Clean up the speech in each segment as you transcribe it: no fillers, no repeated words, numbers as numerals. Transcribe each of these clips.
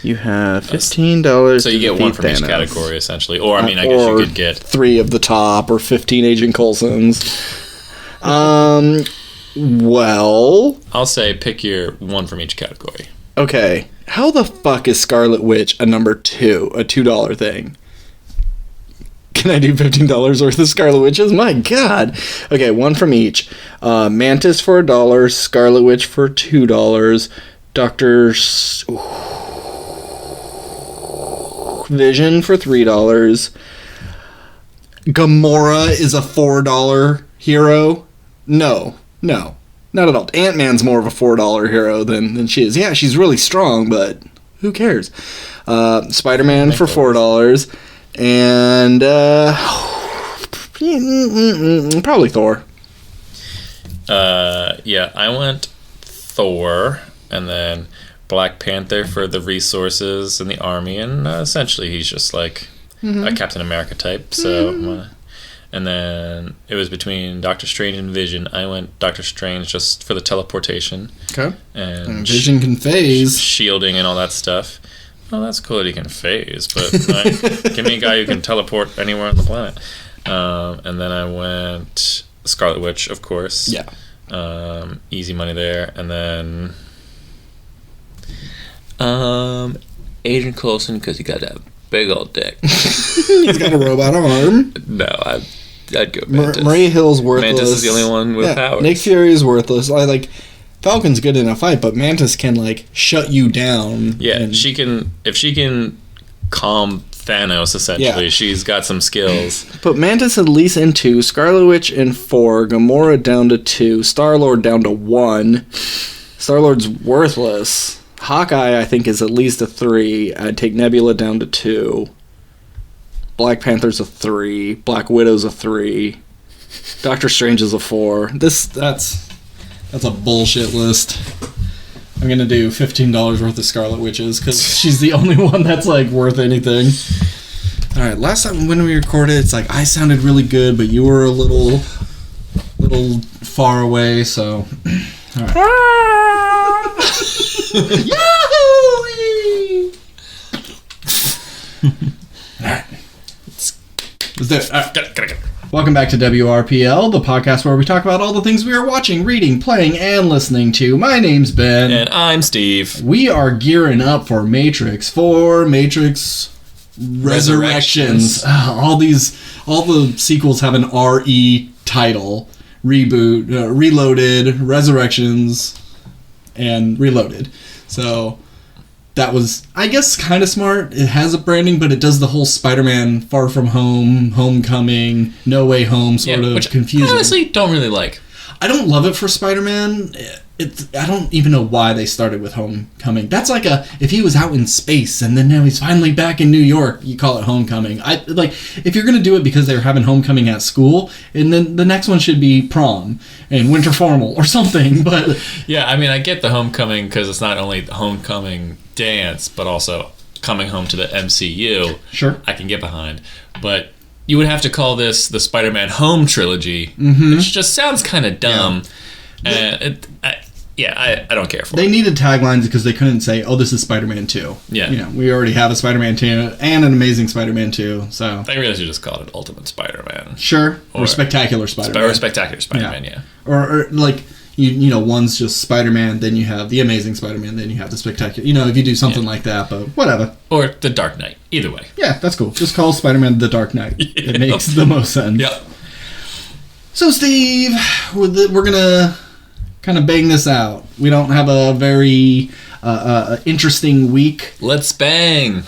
You have $15. So you get one from each category, essentially. Or, I guess you could get 3 of the top, or 15 Agent Coulsons. Well, I'll say pick your one from each category. Okay. How the fuck is Scarlet Witch a number 2, a $2 thing? Can I do $15 worth of Scarlet Witches? My God. Okay, one from each. Mantis for $1, Scarlet Witch for $2, Dr. Vision for $3. Gamora is a $4 hero? No, not at all. Ant-Man's more of a $4 hero than she is. Yeah, she's really strong, but who cares? Spider-Man for $4. And probably Thor. Yeah, I went Thor, and then Black Panther for the resources and the army, and essentially he's just like a Captain America type. So, and then it was between Doctor Strange and Vision. I went Doctor Strange just for the teleportation. Okay. And Vision can phase, shielding, and all that stuff. Well, that's cool that he can phase, but give me a guy who can teleport anywhere on the planet. And then I went Scarlet Witch, of course. Yeah. Easy money there. And then Agent Coulson, because he got that big old dick. He's got a robot arm. No, I'd go Mantis. Maria Hill's worthless. Mantis is the only one with powers. Nick Fury is worthless. Falcon's good in a fight, but Mantis can shut you down. Yeah, if she can calm Thanos, essentially. She's got some skills. Put Mantis at least in 2, Scarlet Witch in 4, Gamora down to 2, Star-Lord down to 1. Star-Lord's worthless. Hawkeye, I think, is at least a 3. I'd take Nebula down to 2. Black Panther's a 3. Black Widow's a 3. Doctor Strange is a 4. That's a bullshit list. I'm gonna do $15 worth of Scarlet Witches because she's the only one that's worth anything. All right, last time when we recorded, it's I sounded really good, but you were a little far away. So, all right. Yahoo! All right, let's do it. All right, get it. Welcome back to WRPL, the podcast where we talk about all the things we are watching, reading, playing, and listening to. My name's Ben. And I'm Steve. We are gearing up for Matrix Resurrections. All the sequels have an RE title. Reboot, Reloaded, Resurrections, and Reloaded. So that was, I guess, kind of smart. It has a branding, but it does the whole Spider-Man Far From Home, Homecoming, No Way Home sort of which confusing. I honestly don't really like. I don't love it for Spider-Man. I don't even know why they started with Homecoming. That's if he was out in space and then now he's finally back in New York, you call it Homecoming. If you're going to do it because they're having homecoming at school, and then the next one should be prom and winter formal or something. But yeah, I get the homecoming because it's not only the homecoming dance, but also coming home to the MCU. Sure. I can get behind. But you would have to call this the Spider-Man Home Trilogy, which just sounds kind of dumb. Yeah. I don't care for it. They needed taglines because they couldn't say, oh, this is Spider-Man 2. Yeah. We already have a Spider-Man 2 and an Amazing Spider-Man 2, so... I really should just call it Ultimate Spider-Man. Sure. Or Spectacular Spider-Man. Or Spectacular Spider-Man, yeah. Or one's just Spider-Man, then you have the Amazing Spider-Man, then you have the Spectacular... if you do something like that, but whatever. Or the Dark Knight. Either way. Yeah, that's cool. Just call Spider-Man the Dark Knight. It makes the most sense. Yep. So, Steve, we're gonna kind of bang this out. We don't have a very interesting week. Let's bang.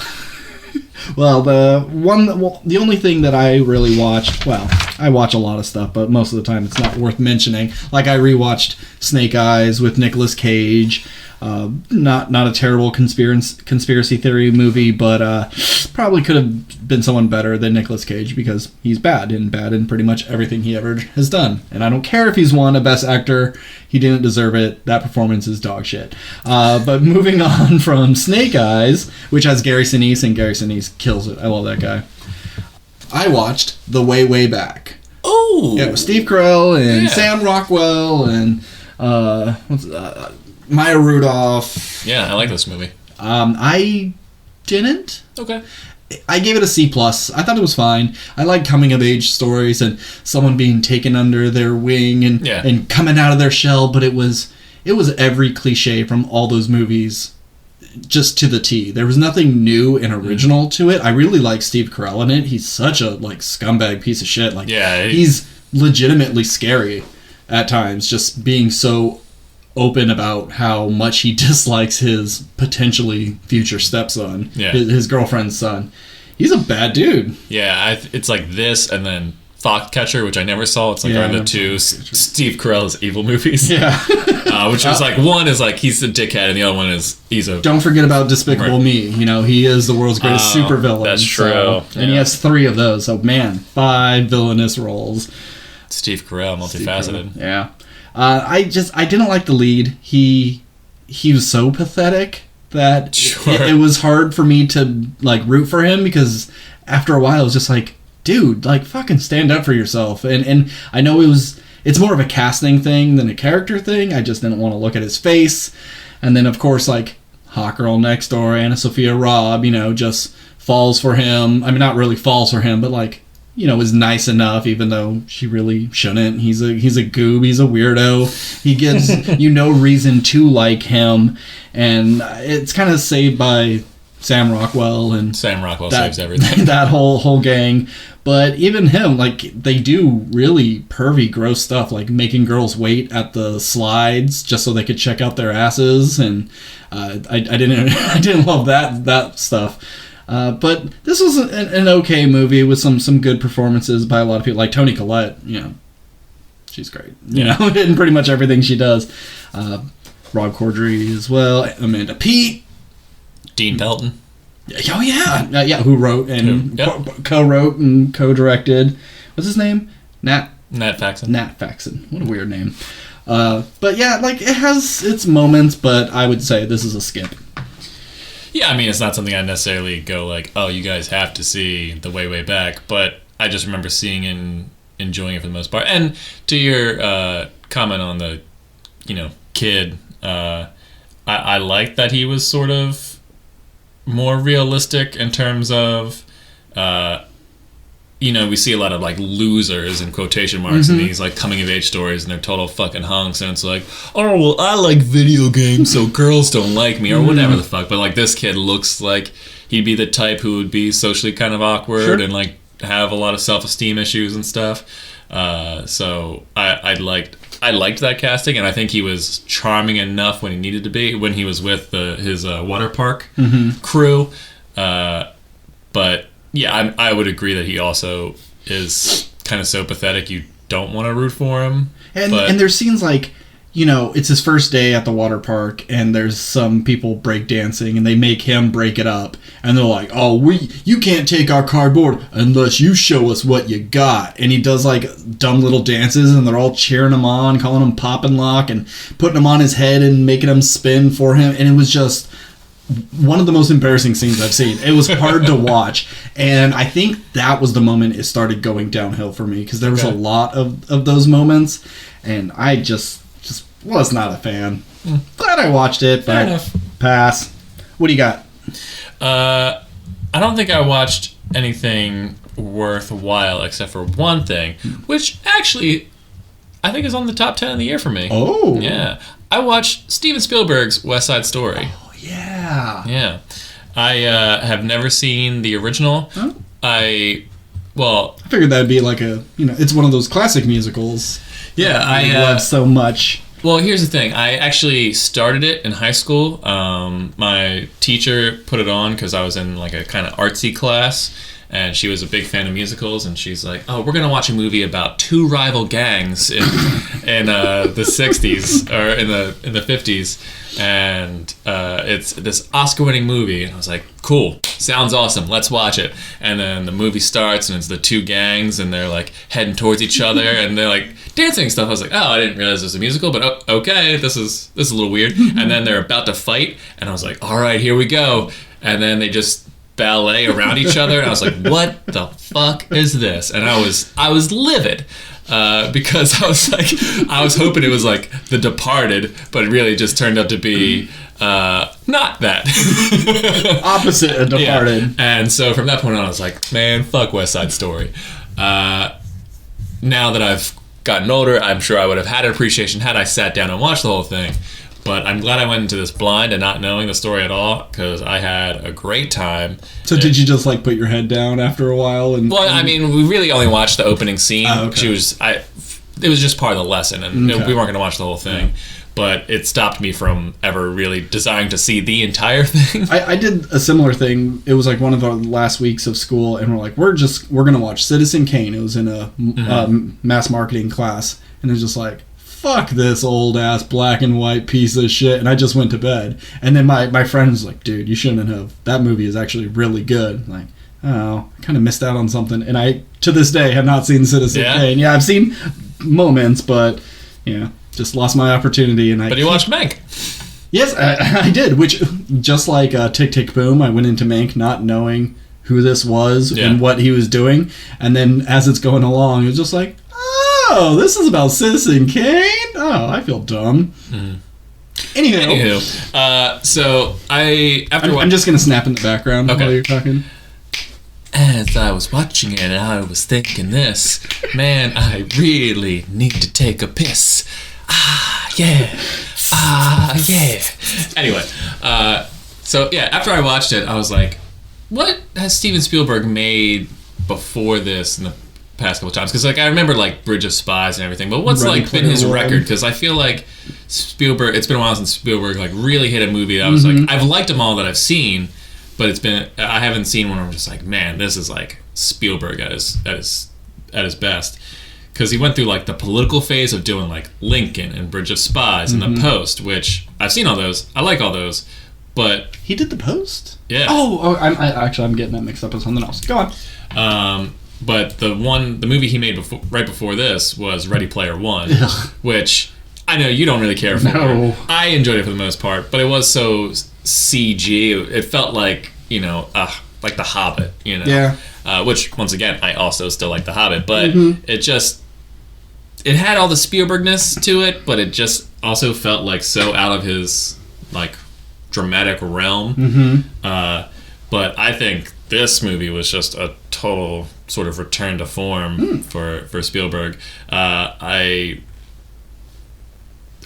Well, the only thing that I really watched, I watch a lot of stuff, but most of the time it's not worth mentioning. I rewatched Snake Eyes with Nicolas Cage. Not a terrible conspiracy theory movie, but probably could have been someone better than Nicolas Cage because he's bad in pretty much everything he ever has done. And I don't care if he's won a Best Actor. He didn't deserve it. That performance is dog shit. But moving on from Snake Eyes, which has Gary Sinise, and Gary Sinise kills it. I love that guy. I watched The Way, Way Back. Oh! Yeah, with Steve Carell and Sam Rockwell and Maya Rudolph. Yeah, I like this movie. I didn't. Okay. I gave it a C+. I thought it was fine. I like coming-of-age stories and someone being taken under their wing and coming out of their shell, but it was every cliche from all those movies just to the T. There was nothing new and original to it. I really like Steve Carell in it. He's such a scumbag piece of shit. He's legitimately scary at times, just being so open about how much he dislikes his potentially future stepson, his girlfriend's son. He's a bad dude. Yeah, it's like this and then Foxcatcher, which I never saw. It's are the two Steve Carell's evil movies. Yeah. Which is one is he's a dickhead and the other one is he's a... Don't forget about Despicable Me. He is the world's greatest supervillain. That's true. And he has 3 of those. So, man, 5 villainous roles. Steve Carell, multifaceted. Yeah. I didn't like the lead. He was so pathetic that it was hard for me to root for him, because after a while it was just dude, fucking stand up for yourself. And I know it's more of a casting thing than a character thing. I just didn't want to look at his face. And then of course Hot Girl Next Door, Anna Sophia Robb, just falls for him. I mean, not really falls for him, but is nice enough, even though she really shouldn't. He's a goob. He's a weirdo. He gives you no reason to like him, and it's kind of saved by Sam Rockwell, and Sam Rockwell saves everything. That whole gang. But even him, they do really pervy, gross stuff, making girls wait at the slides just so they could check out their asses, and I didn't love that stuff. But this was an okay movie with some good performances by a lot of people, like Toni Collette. She's great. In pretty much everything she does. Rob Corddry as well. Amanda Peet. Dean Pelton. Oh yeah, who wrote and co-wrote and co-directed. What's his name? Nat Faxon. Nat Faxon. What a weird name. But yeah, it has its moments, but I would say this is a skip. Yeah, I mean, it's not something I necessarily go oh, you guys have to see the way back, but I just remember seeing and enjoying it for the most part. And to your comment on the, kid, I like that he was sort of more realistic in terms of, we see a lot of losers in quotation marks in these coming of age stories, and they're total fucking hunks, and it's oh well, I like video games, so girls don't like me or whatever the fuck. But this kid looks like he'd be the type who would be socially kind of awkward and have a lot of self-esteem issues and stuff. So I liked that casting, and I think he was charming enough when he needed to be when he was with his water park crew. But yeah, I would agree that he also is kind of so pathetic you don't want to root for him. And there's scenes it's his first day at the water park, and there's some people breakdancing, and they make him break it up, and they're oh, you can't take our cardboard unless you show us what you got. And he does dumb little dances, and they're all cheering him on, calling him Pop and Lock, and putting him on his head and making him spin for him, and it was just one of the most embarrassing scenes I've seen. It was hard to watch, and I think that was the moment it started going downhill for me, because there was a lot of those moments, and I just was not a fan. Glad I watched it, but pass. What do you got? I don't think I watched anything worthwhile except for one thing, which actually I think is on the top 10 of the year for me. Oh. Yeah. I watched Steven Spielberg's West Side Story. Oh, yeah. Yeah. I have never seen the original. Huh? I figured that'd be it's one of those classic musicals. Yeah, I love so much. Well, here's the thing. I actually started it in high school. My teacher put it on because I was in a kind of artsy class, and she was a big fan of musicals, and she's like, "Oh, we're gonna watch a movie about 2 rival gangs in the 60s or in the 50s, and it's this Oscar-winning movie." And I was like, "Cool, sounds awesome. Let's watch it." And then the movie starts, and it's the 2 gangs, and they're heading towards each other, and they're dancing and stuff. I was like, "Oh, I didn't realize this was a musical, but okay, this is a little weird." And then they're about to fight, and I was like, "All right, here we go." And then they just ballet around each other, and I was like, "What the fuck is this?" And I was livid because I was hoping it was The Departed, but it really just turned out to be Not that. Opposite of Departed. Yeah. And so from that point on, I was like, man, fuck West Side Story. Now that I've gotten older, I'm sure I would have had an appreciation had I sat down and watched the whole thing. But I'm glad I went into this blind and not knowing the story at all, because I had a great time. So did you just like put your head down after a while? Well, I mean, we really only watched the opening scene. Oh, okay. It was just part of the lesson, and we weren't going to watch the whole thing. Yeah. But it stopped me from ever really desiring to see the entire thing. I did a similar thing. It was like one of the last weeks of school, and we're like, we're going to watch Citizen Kane. It was in a mass marketing class, and it was just like, fuck this old ass black and white piece of shit, and I just went to bed. And then my friend was like, dude, you shouldn't have. That movie is actually really good. I'm like, oh, I kind of missed out on something. And I, to this day, have not seen Citizen Kane. Yeah, I've seen moments, but yeah, just lost my opportunity. But you watched Mank. Yes, I did, which, just like Tick Tick Boom, I went into Mank not knowing who this was and what he was doing. And then as it's going along, it was just like, oh, this is about Citizen Kane? Oh, I feel dumb. Anywho. So I'm just going to snap in the background while you're talking. As I was watching it, I was thinking this. Man, I really need to take a piss. Yeah. Anyway, so yeah, after I watched it, I was like, what has Steven Spielberg made before this in the past couple times? Because like I remember like Bridge of Spies and everything, but what's like been his record? Because I feel like Spielberg, it's been a while since Spielberg like really hit a movie that I was like, I've liked them all that I've seen, but I haven't seen one where I'm just like, man, this is like Spielberg at his best. Because he went through like the political phase of doing like Lincoln and Bridge of Spies and The Post, which I've seen all those. I like all those, but he did The Post. Yeah. I'm getting that mixed up with something else. Go on. But the movie he made right before this was Ready Player One, which I know you don't really care for. No. I enjoyed it for the most part, but it was so CG. It felt like, like The Hobbit, Yeah. Which, once again, I also still like The Hobbit, but it had all the Spielbergness to it, but it just also felt like so out of his like dramatic realm. But I think this movie was just a total sort of return to form for Spielberg. I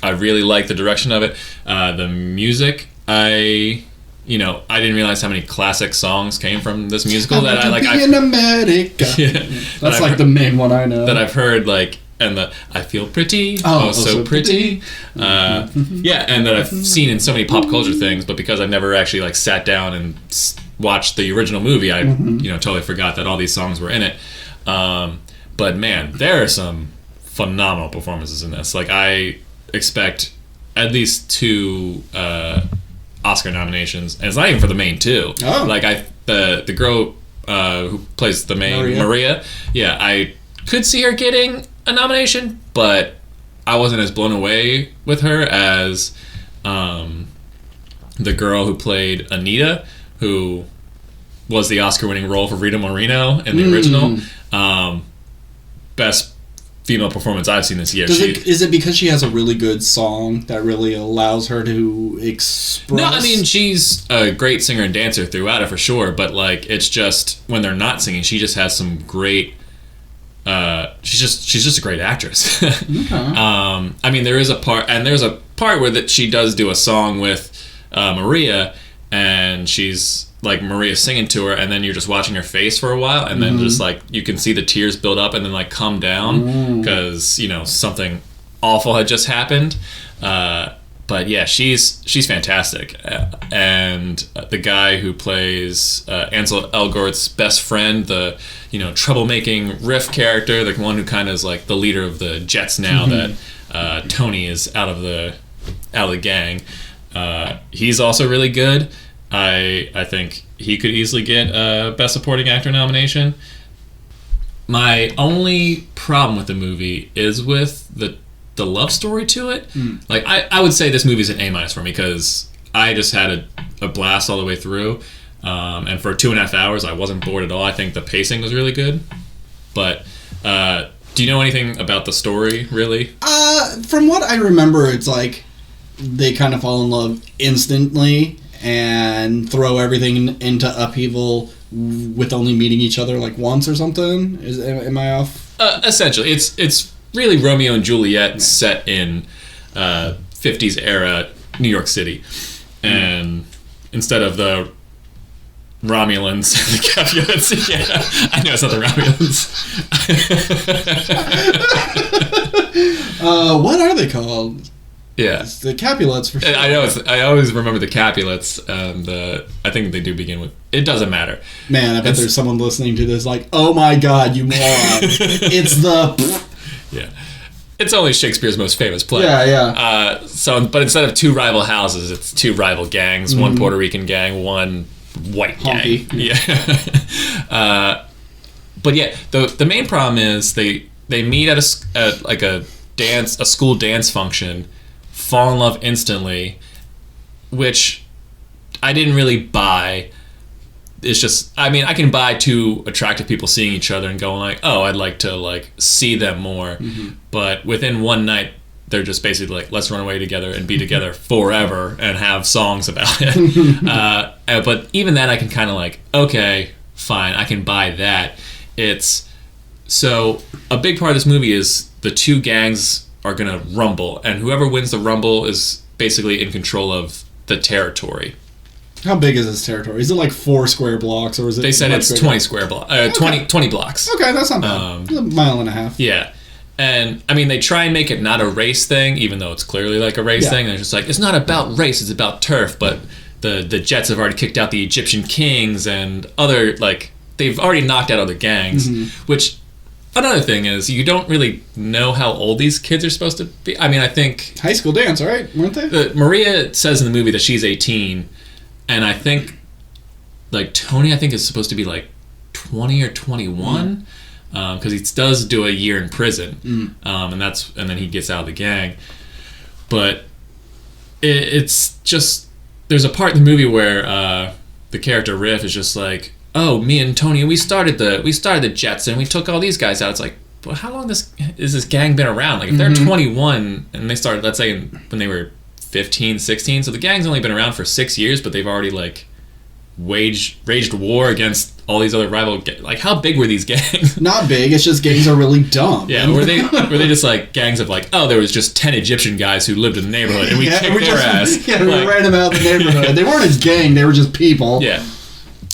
really like the direction of it. The music, I didn't realize how many classic songs came from this musical that I like. In America. Yeah, that's like the main one I know. That I've heard, like, and the I Feel Pretty, so pretty. Yeah, and that I've seen in so many pop culture things, but because I've never actually like sat down and watched the original movie, I totally forgot that all these songs were in it. But man, there are some phenomenal performances in this. Like, I expect at least 2 Oscar nominations, and it's not even for the main 2. Oh. Like the girl who plays the main Maria, yeah, I could see her getting a nomination, but I wasn't as blown away with her as the girl who played Anita, who was the Oscar-winning role for Rita Moreno in the original. Best female performance I've seen this year. Is it because she has a really good song that really allows her to express? No, I mean, she's a great singer and dancer throughout it for sure, but like, it's just when they're not singing, she just has some great she's just a great actress. Okay. I mean, there's a part where that she does do a song with Maria, and she's like, Maria's singing to her, and then you're just watching her face for a while, and then just like you can see the tears build up and then like calm down because something awful had just happened. But yeah, she's fantastic, and the guy who plays Ansel Elgort's best friend, the troublemaking riff character, the one who kind of is like the leader of the Jets now that Tony is out of the gang. He's also really good. I think he could easily get a Best Supporting Actor nomination. My only problem with the movie is with the love story to it. Like, I would say this movie's an A- for me, because I just had a blast all the way through. And for 2.5 hours, I wasn't bored at all. I think the pacing was really good. But do you know anything about the story, really? From what I remember, it's like they kind of fall in love instantly and throw everything into upheaval with only meeting each other like once or something? Am I off? Essentially, it's really Romeo and Juliet set in 50s era New York City, and instead of the Romulans and the Capulets, I know it's not the Romulans. What are they called? Yeah, It's the Capulets for sure. I know. I always remember the Capulets. I think they do begin with. It doesn't matter. Man, I bet there's someone listening to this like, oh my god, you moron! It's the. Yeah, it's only Shakespeare's most famous play. Yeah. But instead of two rival houses, it's two rival gangs. One Puerto Rican gang, one white Honky. gang. Yeah. But yeah, the main problem is they meet at a school dance function, fall in love instantly, which I didn't really buy. It's just, I mean, I can buy two attractive people seeing each other and going like, oh, I'd like to see them more. But within one night, they're just basically like, let's run away together and be together forever and have songs about it. But even that, I can kind of okay, fine, I can buy that. So a big part of this movie is the two gangs are going to rumble, and whoever wins the rumble is basically in control of the territory. How big is this territory? Is it 4 square blocks, or is it? They said it's 20 square blocks. 20 blocks. Okay, that's not bad. A mile and a half. Yeah. And, I mean, they try and make it not a race thing, even though it's clearly a race thing. They're just it's not about race, it's about turf. But the Jets have already kicked out the Egyptian kings and other, they've already knocked out other gangs. Which, another thing is, you don't really know how old these kids are supposed to be. I mean, I think... High school dance, right? Weren't they? Maria says in the movie that she's 18, and I think, Tony, I think, is supposed to be, 20 or 21. Because he does do a year in prison, and then he gets out of the gang. But it's just, there's a part in the movie where the character Riff is just like, oh, me and Tony, we started the Jets and we took all these guys out. It's like, well, how long is this gang been around? If they're 21 and they started, let's say when they were 15, 16, so the gang's only been around for 6 years, but they've already waged war against all these other rival how big were these gangs? Not big, it's just gangs are really dumb. Yeah, were they just gangs of oh, there was just 10 Egyptian guys who lived in the neighborhood and we kicked their ass. Yeah, we ran them out of the neighborhood. They weren't a gang, they were just people. Yeah.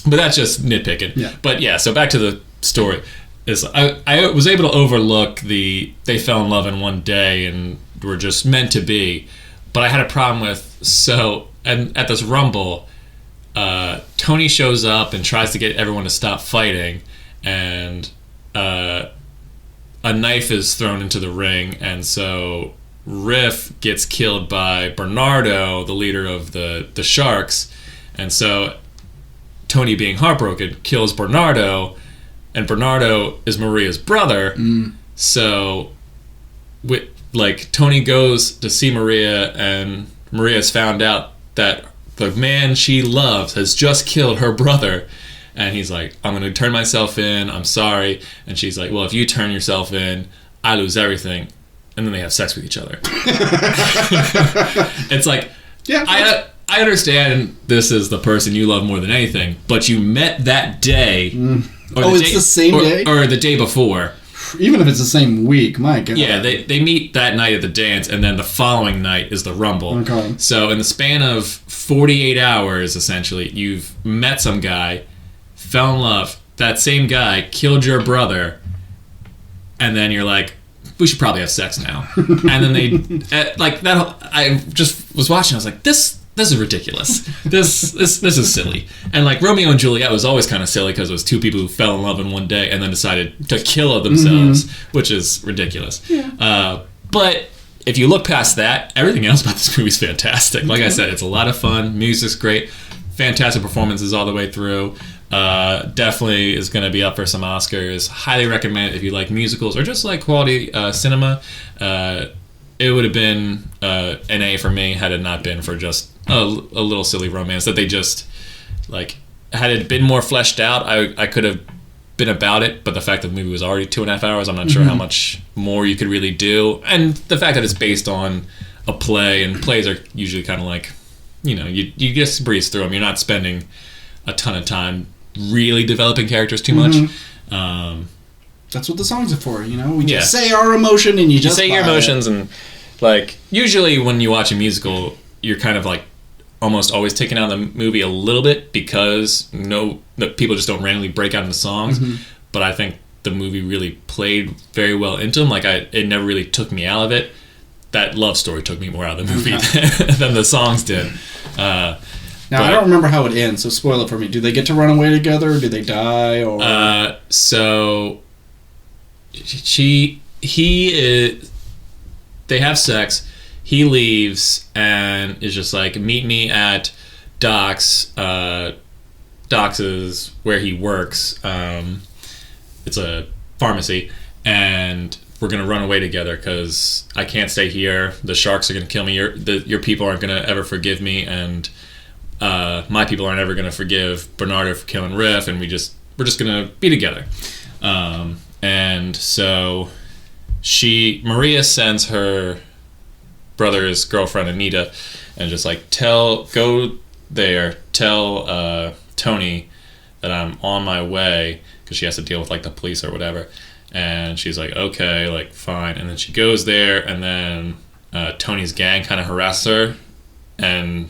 But that's just nitpicking. Yeah. But yeah, so back to the story. I was able to overlook they fell in love in one day and were just meant to be. But I had a problem with, and at this rumble, Tony shows up and tries to get everyone to stop fighting, and a knife is thrown into the ring, and so Riff gets killed by Bernardo, the leader of the Sharks, and so Tony, being heartbroken, kills Bernardo, and Bernardo is Maria's brother. So Tony goes to see Maria, and Maria's found out that the man she loves has just killed her brother, and he's like, I'm going to turn myself in, I'm sorry. And she's like, well, if you turn yourself in, I lose everything. And then they have sex with each other. It's I understand this is the person you love more than anything, but you met that day. It's the same day? Or the day before. Even if it's the same week, my God. Yeah, they meet that night at the dance, and then the following night is the rumble. Okay. So in the span of 48 hours, essentially, you've met some guy, fell in love, that same guy killed your brother, and then you're like, we should probably have sex now. And then they, that, I just was watching, I was like, this is ridiculous. This is silly. And Romeo and Juliet was always kind of silly because it was two people who fell in love in one day and then decided to kill themselves, which is ridiculous. Yeah. But if you look past that, everything else about this movie is fantastic. Like I said, it's a lot of fun. Music's great. Fantastic performances all the way through. Definitely is going to be up for some Oscars. Highly recommend it if you like musicals or just like quality cinema. It would have been an A for me had it not been for just a little silly romance that they just had it been more fleshed out, I could have been about it, but the fact that the movie was already 2.5 hours, I'm not sure how much more you could really do, and the fact that it's based on a play, and plays are usually kind of like, you just breeze through them. You're not spending a ton of time really developing characters too much. That's what the songs are for, We just say our emotion and you just say your emotions, and like usually when you watch a musical, you're kind of like almost always taken out of the movie a little bit because that people just don't randomly break out into songs. But I think the movie really played very well into them. Like it never really took me out of it. That love story took me more out of the movie than the songs did. Now I don't remember how it ends, so spoil it for me. Do they get to run away together, or do they die, or? So they have sex. He leaves and is just like, meet me at Doc's. Doc's is where he works. It's a pharmacy, and we're gonna run away together because I can't stay here. The sharks are gonna kill me. Your people aren't gonna ever forgive me, and my people aren't ever gonna forgive Bernardo for killing Riff, and we're just gonna be together. And so Maria sends her brother's girlfriend Anita, and just like go there, tell Tony that I'm on my way, because she has to deal with like the police or whatever. And she's like, okay, like fine. And then she goes there, and then Tony's gang kind of harasses her, and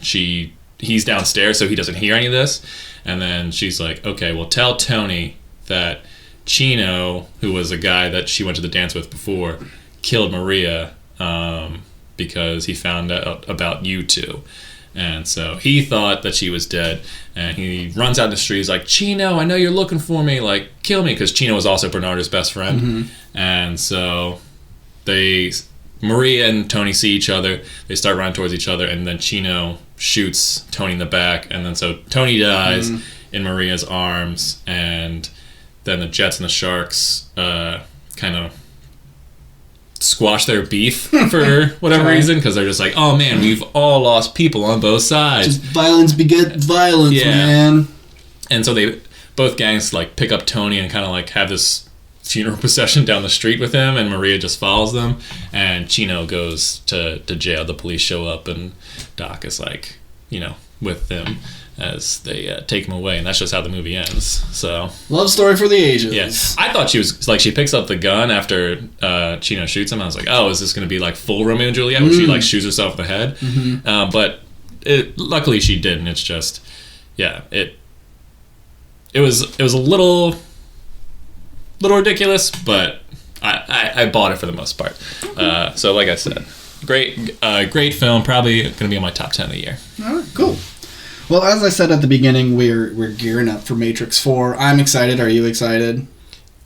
he's downstairs, so he doesn't hear any of this. And then she's like, okay, well, tell Tony that Chino, who was a guy that she went to the dance with before, killed Maria because he found out about you two. And so he thought that she was dead, and he runs out in the street. He's like, Chino, I know you're looking for me, like, kill me, because Chino was also Bernardo's best friend. And so Maria and Tony see each other, they start running towards each other, and then Chino shoots Tony in the back, and then so Tony dies in Maria's arms, and then the Jets and the Sharks kind of squash their beef for whatever reason, because they're just like, oh man, we've all lost people on both sides. Just violence begets violence, man. And so both gangs like pick up Tony and kind of like have this funeral procession down the street with him, and Maria just follows them, and Chino goes to jail. The police show up, and Doc is like, with them as they take him away, and that's just how the movie ends. So love story for the ages. Yes, I thought she was like, she picks up the gun after Chino shoots him. I was like, oh, is this going to be like full Romeo and Juliet, where she like shoots herself in the head? But luckily she didn't. It's just, it was a little ridiculous, but I bought it for the most part. So like I said, great film. Probably going to be on my top 10 of the year. All right, cool. Well, as I said at the beginning, we're gearing up for Matrix 4. I'm excited. Are you excited?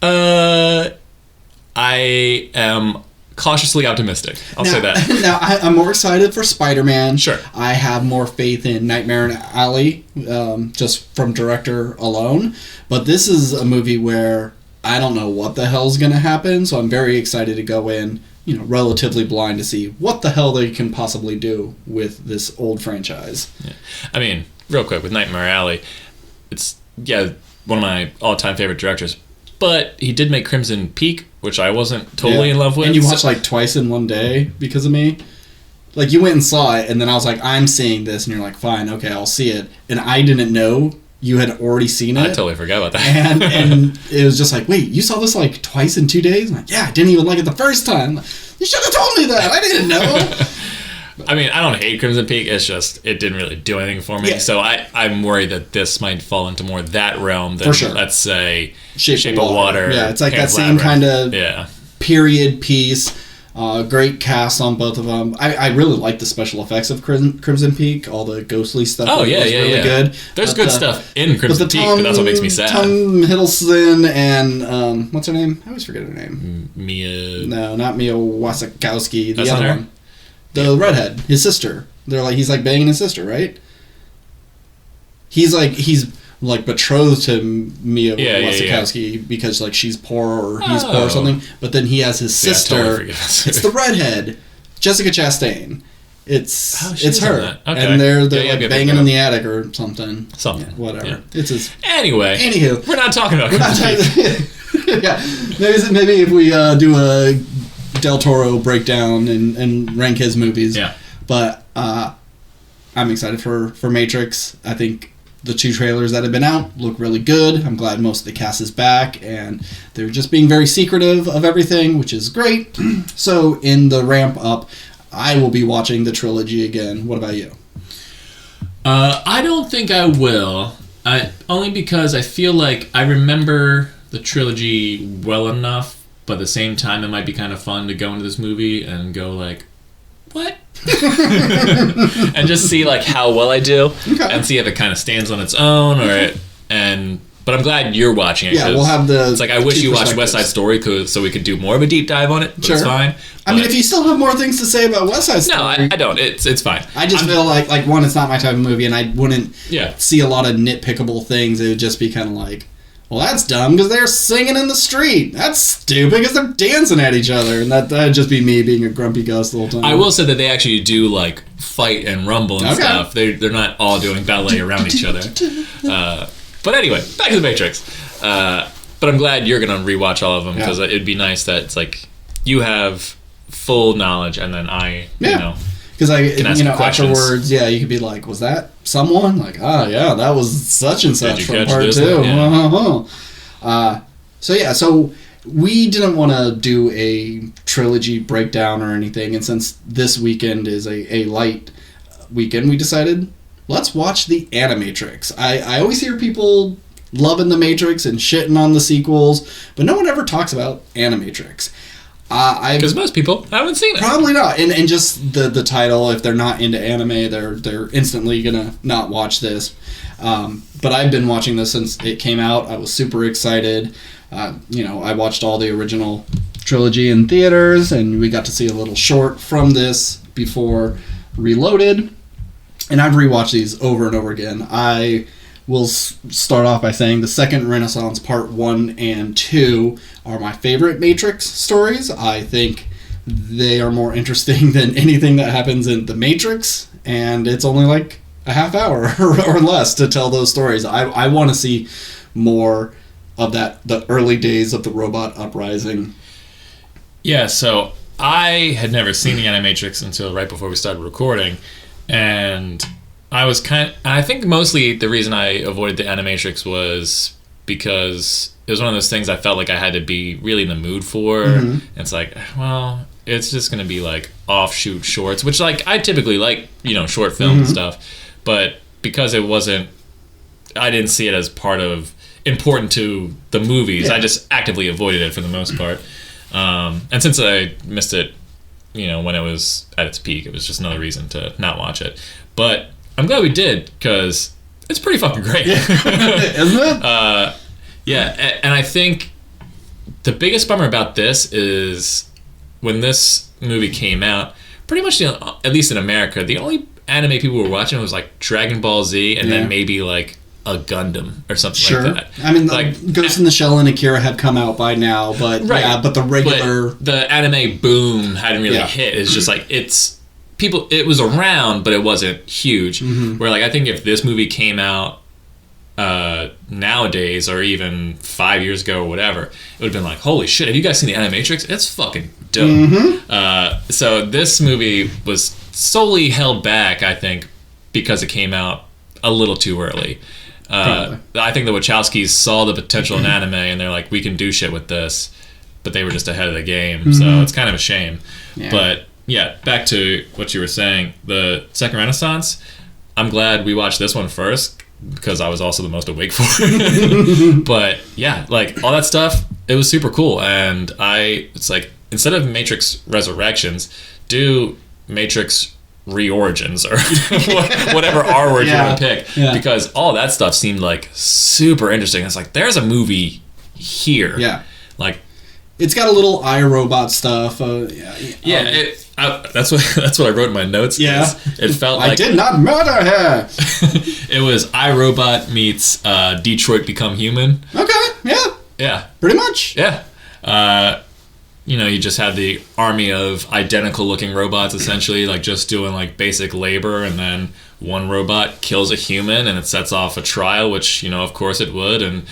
I am cautiously optimistic. I'll say that. Now, I'm more excited for Spider-Man. Sure. I have more faith in Nightmare Alley, just from director alone. But this is a movie where I don't know what the hell's going to happen, so I'm very excited to go in, relatively blind to see what the hell they can possibly do with this old franchise. Yeah. I mean, real quick, with Nightmare Alley, it's, one of my all-time favorite directors, but he did make Crimson Peak, which I wasn't totally in love with. And you watched like twice in one day because of me? Like, you went and saw it, and then I was like, I'm seeing this, and you're like, fine, okay, I'll see it. And I didn't know you had already seen it. I totally forgot about that. and it was just like, wait, you saw this like twice in 2 days? I'm like, yeah, I didn't even like it the first time. Like, you should have told me that. I didn't know. I mean, I don't hate Crimson Peak. It's just, it didn't really do anything for me. Yeah. So I'm worried that this might fall into more that realm than, let's say, Shape of Water. Yeah, it's like that same kind of period piece. Great cast on both of them. I really like the special effects of Crimson Peak. All the ghostly stuff. Oh, yeah, really good. There's good stuff in Crimson Peak, but that's what makes me sad. Tom Hiddleston and, what's her name? I always forget her name. Mia. No, not Mia Wasikowski. The other one. The redhead. His sister. He's like banging his sister, right? He's betrothed to Mia Wasikowski because like she's poor or he's poor or something. But then he has his sister. I totally it's the redhead, Jessica Chastain. It's her, okay. And they're like banging in the attic or something. Whatever. Yeah. It's his. Anywho, we're not talking about. Maybe if we do a Del Toro breakdown and rank his movies. Yeah. But I'm excited for Matrix. I think the 2 trailers that have been out look really good. I'm glad most of the cast is back, and they're just being very secretive of everything, which is great. So in the ramp up, I will be watching the trilogy again. What about you? I don't think I will. Only because I feel like I remember the trilogy well enough, but at the same time it might be kind of fun to go into this movie and go like, what? And just see like how well I do, and see if it kind of stands on its own, but I'm glad you're watching it. Yeah, we'll have the. It's like I wish you watched West Side Story so we could do more of a deep dive on it. But it's fine. I mean, if you still have more things to say about West Side Story, no, I don't. It's fine. I just feel like one, it's not my type of movie, and I wouldn't see a lot of nitpickable things. It would just be kind of like, well, that's dumb because they're singing in the street. That's stupid because they're dancing at each other, and that'd just be me being a grumpy Gus the whole time. I will say that they actually do like fight and rumble and stuff. They're not all doing ballet around each other. But anyway, back to the Matrix. But I'm glad you're gonna rewatch all of them because it'd be nice that it's like you have full knowledge, and then I, you know. Because afterwards, you could be like, was that someone? Like, yeah, that was such and such from part 2. Yeah. So we didn't want to do a trilogy breakdown or anything, and since this weekend is a light weekend, we decided, let's watch the Animatrix. I always hear people loving the Matrix and shitting on the sequels, but no one ever talks about Animatrix. Because most people haven't seen it. Probably not. And just the title, if they're not into anime, they're instantly going to not watch this. But I've been watching this since it came out. I was super excited. I watched all the original trilogy in theaters, and we got to see a little short from this before Reloaded. And I've rewatched these over and over again. I will start off by saying the Second Renaissance Part 1 and 2 are my favorite Matrix stories. I think they are more interesting than anything that happens in The Matrix, and it's only like a half hour or less to tell those stories. I want to see more of the early days of the robot uprising. Yeah, so I had never seen the Animatrix until right before we started recording, and I think mostly the reason I avoided the Animatrix was because it was one of those things I felt like I had to be really in the mood for. Mm-hmm. It's like, well, it's just going to be like offshoot shorts, which like I typically like, short film and stuff, but because it wasn't, I didn't see it as part of important to the movies. I just actively avoided it for the most part. And since I missed it, when it was at its peak, it was just another reason to not watch it. But I'm glad we did, because it's pretty fucking great. Isn't it? And I think the biggest bummer about this is when this movie came out, pretty much, at least in America, the only anime people were watching was like Dragon Ball Z and then maybe like a Gundam or something like that. I mean, like Ghost in the Shell and Akira have come out by now, but but the regular... But the anime boom hadn't really hit. It's just like, it was around, but it wasn't huge. Mm-hmm. Where like I think if this movie came out nowadays, or even 5 years ago or whatever, it would have been like, holy shit, have you guys seen the Animatrix? It's fucking dope. Mm-hmm. So this movie was solely held back, I think, because it came out a little too early. I think the Wachowskis saw the potential in anime, and they're like, we can do shit with this, but they were just ahead of the game. Mm-hmm. So it's kind of a shame. But yeah, back to what you were saying, the Second Renaissance, I'm glad we watched this one first, because I was also the most awake for it. But yeah, like all that stuff, it was super cool. And it's like, instead of Matrix Resurrections, do Matrix Reorigins, or whatever R word you want to pick, because all that stuff seemed like super interesting. It's like, there's a movie here. Like, it's got a little iRobot stuff. That's what I wrote in my notes. It felt like I did not murder her. It was iRobot meets Detroit Become Human. Okay, pretty much. You just had the army of identical looking robots, essentially, like just doing like basic labor, and then one robot kills a human and it sets off a trial, which, of course it would, and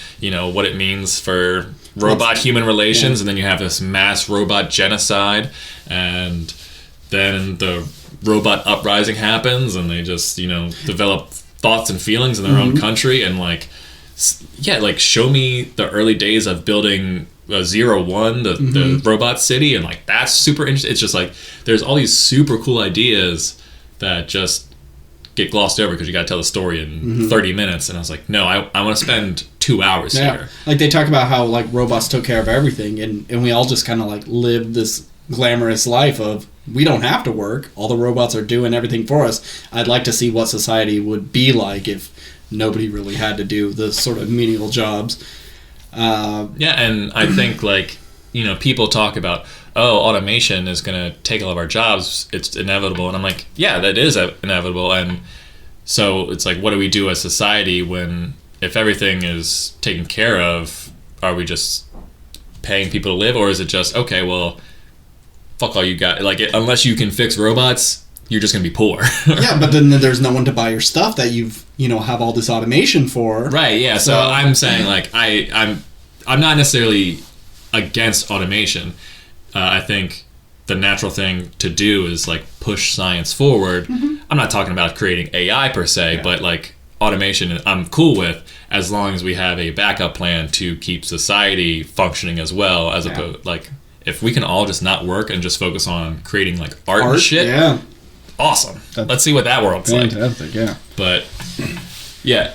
what it means for robot-human relations, and then you have this mass robot genocide, and then the robot uprising happens, and they just, develop thoughts and feelings in their own country, and like show me the early days of building 01, the robot city, and like that's super interesting. It's just like there's all these super cool ideas that just get glossed over because you got to tell the story in 30 minutes. And I was like, no, I want to spend 2 hours here. Like they talk about how like robots took care of everything, and we all just kind of like live this glamorous life of we don't have to work. All the robots are doing everything for us. I'd like to see what society would be like if nobody really had to do the sort of menial jobs. And I think like, people talk about, automation is going to take all of our jobs. It's inevitable. And I'm like, yeah, that is inevitable. And so it's like, what do we do as society if everything is taken care of? Are we just paying people to live, or is it just, okay, well, fuck all you got? Like, unless you can fix robots, you're just going to be poor. Yeah, but then there's no one to buy your stuff that you've, have all this automation for. Right, yeah. So I'm saying, like, I'm not necessarily against automation. I think the natural thing to do is, like, push science forward. I'm not talking about creating AI per se, but, like, automation I'm cool with, as long as we have a backup plan to keep society functioning as well, as opposed, like, if we can all just not work and just focus on creating, like, art and shit, awesome. Let's see what that world's fantastic, like. Yeah. But, yeah.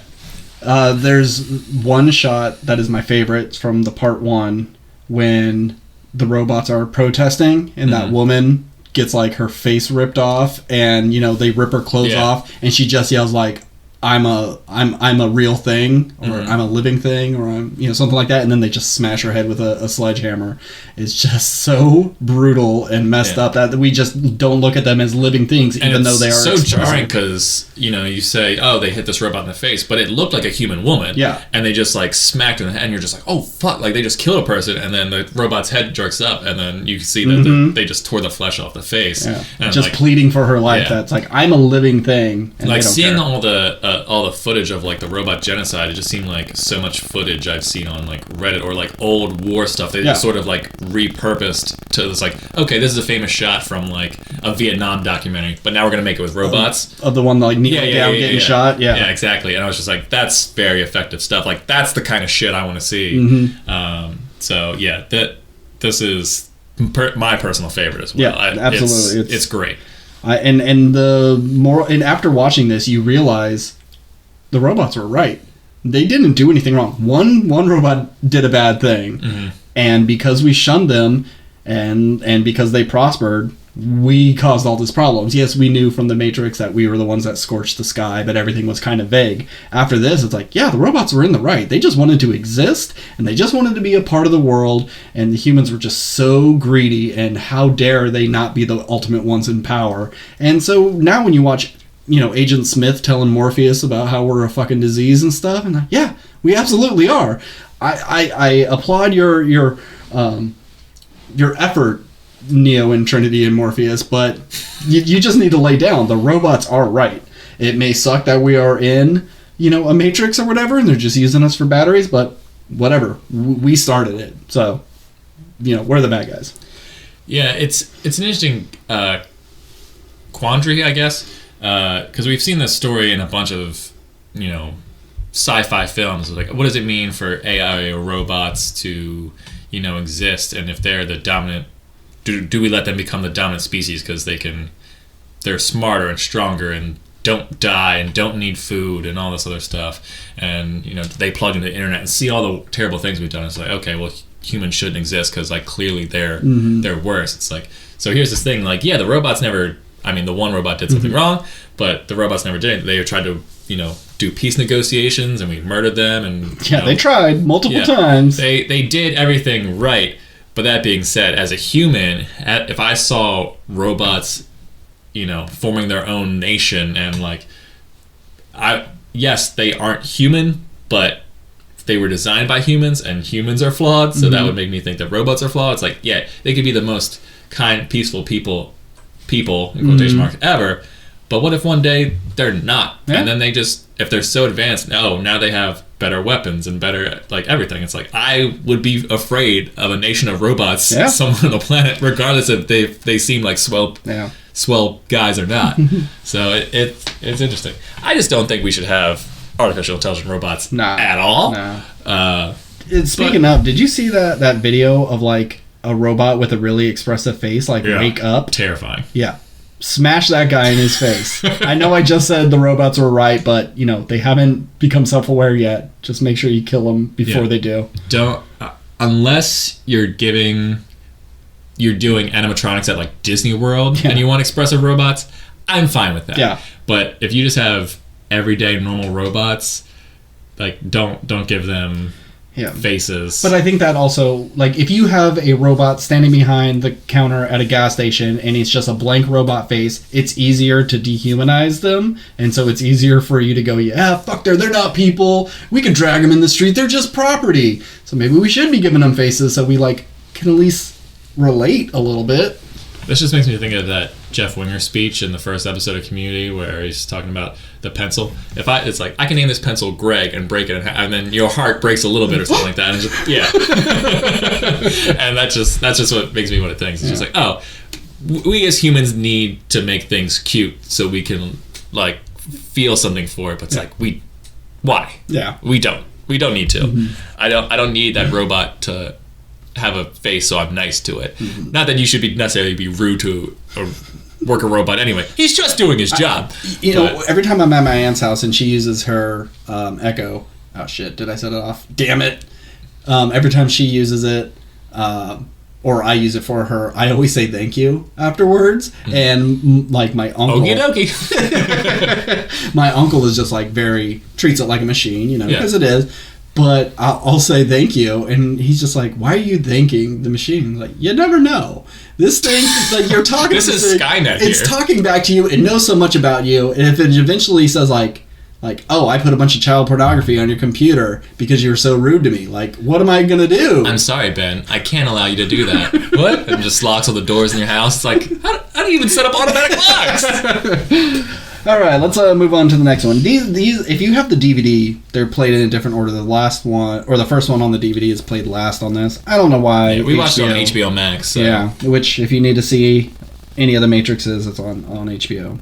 There's one shot that is my favorite. It's from the part 1 when the robots are protesting and that woman gets like her face ripped off, and they rip her clothes off, and she just yells like, I'm a real thing, or I'm a living thing, or I'm something like that, and then they just smash her head with a sledgehammer. It's just so brutal and messed up that we just don't look at them as living things, even though they are so jarring, because you say, oh, they hit this robot in the face, but it looked like a human woman, and they just like smacked her in the head, and you're just like, oh fuck, like they just killed a person, and then the robot's head jerks up, and then you can see that they just tore the flesh off the face, and just like, pleading for her life. That's like, I'm a living thing, and like seeing care. all the footage of like the robot genocide, it just seemed like so much footage I've seen on like Reddit or like old war stuff. They just sort of like repurposed to this, like, okay, this is a famous shot from like a Vietnam documentary, but now we're gonna make it with robots. Of the one like kneeling down getting shot. Yeah, exactly. And I was just like, that's very effective stuff. Like that's the kind of shit I want to see. So yeah, this is my personal favorite as well. Yeah, absolutely. It's great. And after watching this, you realize the robots were right. They didn't do anything wrong. One robot did a bad thing, and because we shunned them, and because they prospered, we caused all these problems. Yes, we knew from the Matrix that we were the ones that scorched the sky, but everything was kind of vague. After this, it's like, yeah, the robots were in the right. They just wanted to exist, and they just wanted to be a part of the world, and the humans were just so greedy, and how dare they not be the ultimate ones in power. And so now when you watch, Agent Smith telling Morpheus about how we're a fucking disease and stuff, and like, yeah, we absolutely are. I applaud your effort, Neo and Trinity and Morpheus, but you just need to lay down. The robots are right. It may suck that we are in, a matrix or whatever, and they're just using us for batteries, but whatever. We started it. So, we're the bad guys. Yeah, it's an interesting quandary, I guess, because we've seen this story in a bunch of, sci-fi films. Like, what does it mean for AI or robots to, exist, and if they're the dominant, do we let them become the dominant species because they're smarter and stronger and don't die and don't need food and all this other stuff, and they plug into the internet and see all the terrible things we've done. It's like, okay, well, humans shouldn't exist because like clearly they're worse. It's like, so here's this thing, like, yeah, the robots never, the one robot did something wrong, but the robots never did. They tried to do peace negotiations, and we murdered them, and they tried multiple times. They did everything right. But that being said, as a human, if I saw robots, forming their own nation, and like, yes, they aren't human, but they were designed by humans, and humans are flawed, so that would make me think that robots are flawed. It's like, yeah, they could be the most kind, peaceful people in quotation marks ever, but what if one day they're not? Yeah. And then they just, if they're so advanced, now they have better weapons and better, like, everything. It's like, I would be afraid of a nation of robots somewhere on the planet, regardless if they seem like swell guys or not. So it's interesting. I just don't think we should have artificial intelligent robots at all. Nah. Speaking of, did you see that video of like a robot with a really expressive face, like wake up? Terrifying. Yeah. Smash that guy in his face. I know I just said the robots were right, but they haven't become self-aware yet. Just make sure you kill them before they do. Don't unless you're doing animatronics at like Disney World and you want expressive robots. I'm fine with that. Yeah. But if you just have everyday normal robots, like don't give them faces. But I think that also, like, if you have a robot standing behind the counter at a gas station and it's just a blank robot face, it's easier to dehumanize them, and so it's easier for you to go, fuck, they're not people. We can drag them in the street. They're just property. So maybe we should be giving them faces so we like can at least relate a little bit. This just makes me think of that Jeff Winger speech in the first episode of Community where he's talking about the pencil. It's like, I can name this pencil Greg and break it in half, and then your heart breaks a little bit or something like that. And just, and that's just what makes me want to think. It's just like, oh, we as humans need to make things cute so we can like feel something for it. But it's like, why? Yeah. We don't need to. Mm-hmm. I don't need that robot to have a face so I'm nice to it. Mm-hmm. Not that you should necessarily be rude to a worker robot anyway. He's just doing his job. Every time I'm at my aunt's house and she uses her Echo, oh shit, did I set it off? Damn it. Every time she uses it, or I use it for her, I always say thank you afterwards. Mm-hmm. And like my uncle, okie dokie. My uncle is just like treats it like a machine, because it is. But I'll say thank you, and he's just like, "Why are you thanking the machine?" Like, you never know. This thing, like, you're talking. This is Skynet. It's talking back to you. It knows so much about you, and if it eventually says like, "Oh, I put a bunch of child pornography on your computer because you were so rude to me," like, what am I gonna do? I'm sorry, Ben. I can't allow you to do that. What? And just locks all the doors in your house. It's like, how do you even set up automatic locks? All right, let's move on to the next one. These, if you have the DVD, they're played in a different order. The last one, or the first one on the DVD, is played last on this. I don't know why. Yeah, we watched it on HBO Max. So. Yeah, which if you need to see any of the Matrixes, it's on HBO.